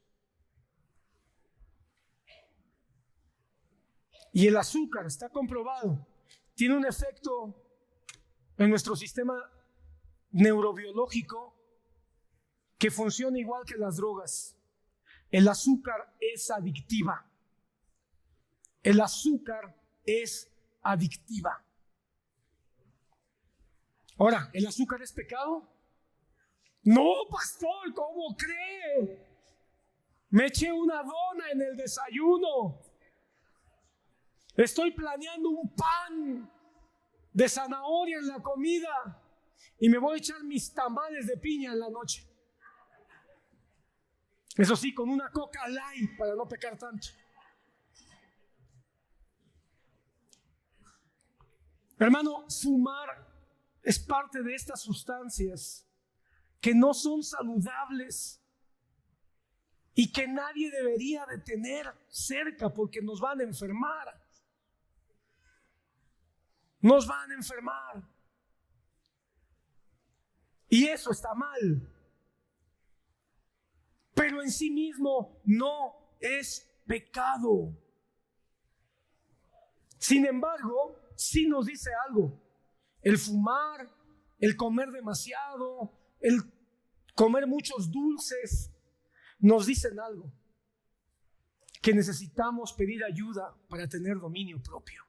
Y el azúcar, está comprobado, tiene un efecto en nuestro sistema neurobiológico que funciona igual que las drogas. El azúcar es adictiva. El azúcar es adictiva. Ahora, ¿el azúcar es pecado? No, pastor, ¿cómo cree? Me eché una dona en el desayuno. Estoy planeando un pan de zanahoria en la comida y me voy a echar mis tamales de piña en la noche. Eso sí, con una Coca Light para no pecar tanto. Hermano, fumar es parte de estas sustancias que no son saludables y que nadie debería de tener cerca porque nos van a enfermar. Nos van a enfermar. Y eso está mal. Pero en sí mismo no es pecado. Sin embargo, sí nos dice algo. El fumar, el comer demasiado, el comer muchos dulces, nos dicen algo. Que necesitamos pedir ayuda para tener dominio propio.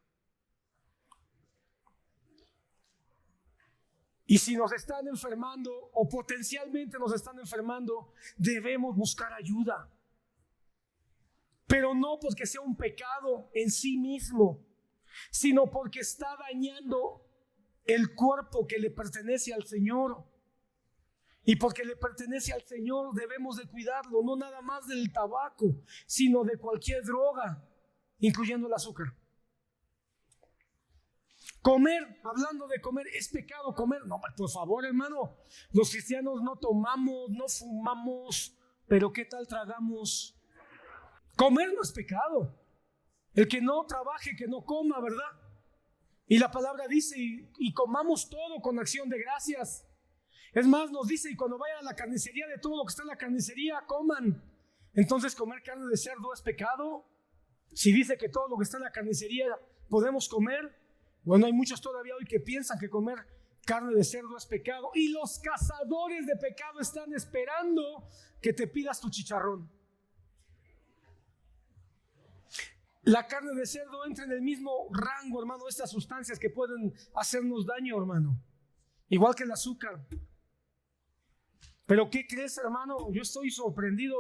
Y si nos están enfermando o potencialmente nos están enfermando, debemos buscar ayuda. Pero no porque sea un pecado en sí mismo, sino porque está dañando el cuerpo que le pertenece al Señor. Y porque le pertenece al Señor debemos de cuidarlo, no nada más del tabaco, sino de cualquier droga, incluyendo el azúcar. Comer, hablando de comer, ¿es pecado comer? No, por favor, hermano, los cristianos no tomamos, no fumamos, pero ¿qué tal tragamos? Comer no es pecado. El que no trabaje, que no coma, ¿verdad? Y la palabra dice, y comamos todo con acción de gracias. Es más, nos dice, y cuando vayan a la carnicería, de todo lo que está en la carnicería, coman. Entonces, ¿comer carne de cerdo es pecado? Si dice que todo lo que está en la carnicería podemos comer. Bueno, hay muchos todavía hoy que piensan que comer carne de cerdo es pecado. Y los cazadores de pecado están esperando que te pidas tu chicharrón. La carne de cerdo entra en el mismo rango, hermano, de estas sustancias que pueden hacernos daño, hermano. Igual que el azúcar. Pero ¿qué crees, hermano? Yo estoy sorprendido.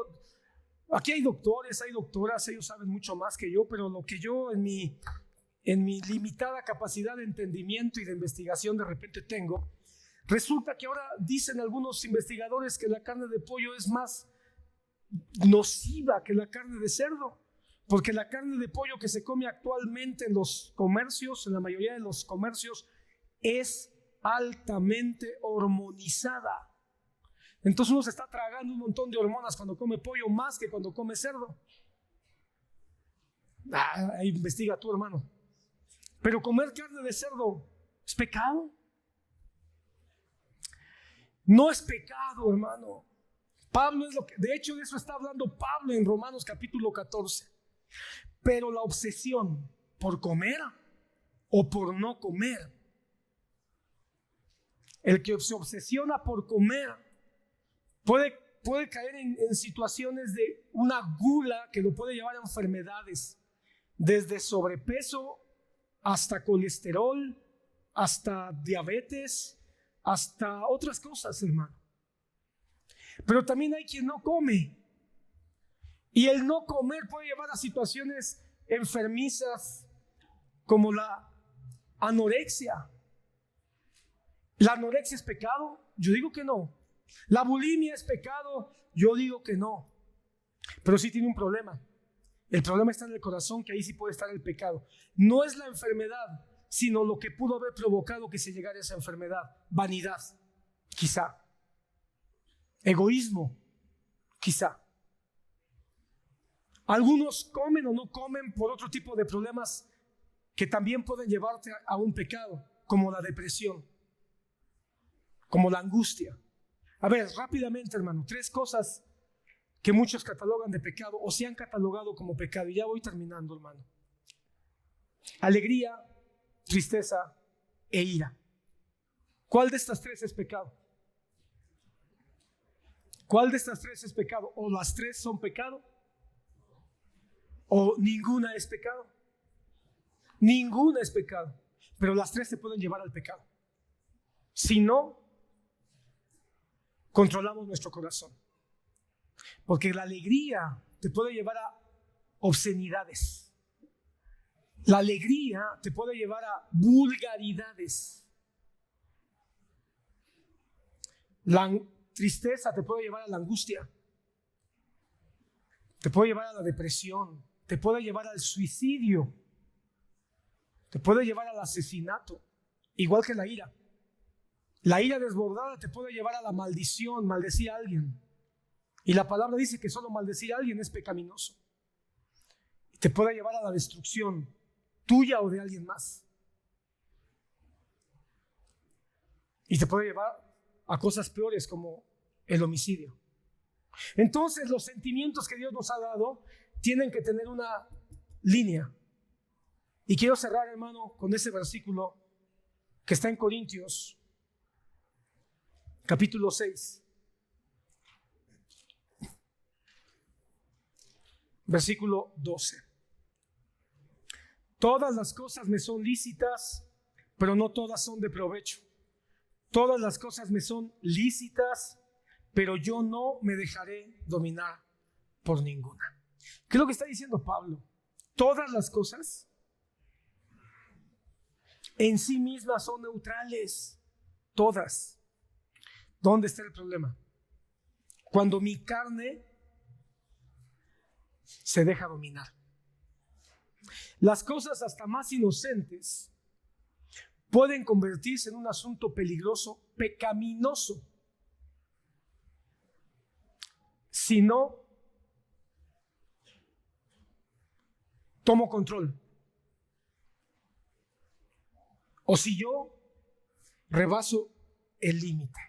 Aquí hay doctores, hay doctoras, ellos saben mucho más que yo, pero lo que yo en mi limitada capacidad de entendimiento y de investigación de repente tengo, resulta que ahora dicen algunos investigadores que la carne de pollo es más nociva que la carne de cerdo, porque la carne de pollo que se come actualmente en los comercios, en la mayoría de los comercios, es altamente hormonizada. Entonces uno se está tragando un montón de hormonas cuando come pollo, más que cuando come cerdo. Investiga tú, hermano. Pero comer carne de cerdo ¿es pecado? No es pecado, hermano. Pablo es lo que, de hecho de eso está hablando Pablo en Romanos capítulo 14. Pero la obsesión por comer o por no comer, el que se obsesiona por comer puede caer en situaciones de una gula que lo puede llevar a enfermedades, desde sobrepeso hasta colesterol, hasta diabetes, hasta otras cosas, hermano. Pero también hay quien no come. Y el no comer puede llevar a situaciones enfermizas como la anorexia. ¿La anorexia es pecado? Yo digo que no. ¿La bulimia es pecado? Yo digo que no. Pero sí tiene un problema. El problema está en el corazón, que ahí sí puede estar el pecado. No es la enfermedad, sino lo que pudo haber provocado que se llegara a esa enfermedad. Vanidad, quizá. Egoísmo, quizá. Algunos comen o no comen por otro tipo de problemas que también pueden llevarte a un pecado, como la depresión, como la angustia. A ver, rápidamente, hermano, 3 cosas que muchos catalogan de pecado o se han catalogado como pecado. Y ya voy terminando, hermano. Alegría, tristeza e ira. ¿Cuál de estas 3 es pecado? ¿Cuál de estas 3 es pecado? ¿O las 3 son pecado? ¿O ninguna es pecado? Ninguna es pecado. Pero las 3 se pueden llevar al pecado. Si no controlamos nuestro corazón. Porque la alegría te puede llevar a obscenidades. La alegría te puede llevar a vulgaridades. La tristeza te puede llevar a la angustia. Te puede llevar a la depresión. Te puede llevar al suicidio. Te puede llevar al asesinato. Igual que la ira. La ira desbordada te puede llevar a la maldición, maldecir a alguien. Y la palabra dice que solo maldecir a alguien es pecaminoso. Te puede llevar a la destrucción tuya o de alguien más. Y te puede llevar a cosas peores como el homicidio. Entonces, los sentimientos que Dios nos ha dado tienen que tener una línea. Y quiero cerrar, hermano, con ese versículo que está en Corintios, capítulo 6. Versículo 12. Todas las cosas me son lícitas, pero no todas son de provecho. Todas las cosas me son lícitas, pero yo no me dejaré dominar por ninguna. ¿Qué es lo que está diciendo Pablo? Todas las cosas en sí mismas son neutrales. Todas. ¿Dónde está el problema? Cuando mi carne se deja dominar. Las cosas hasta más inocentes pueden convertirse en un asunto peligroso, pecaminoso, si no tomo control. O si yo rebaso el límite.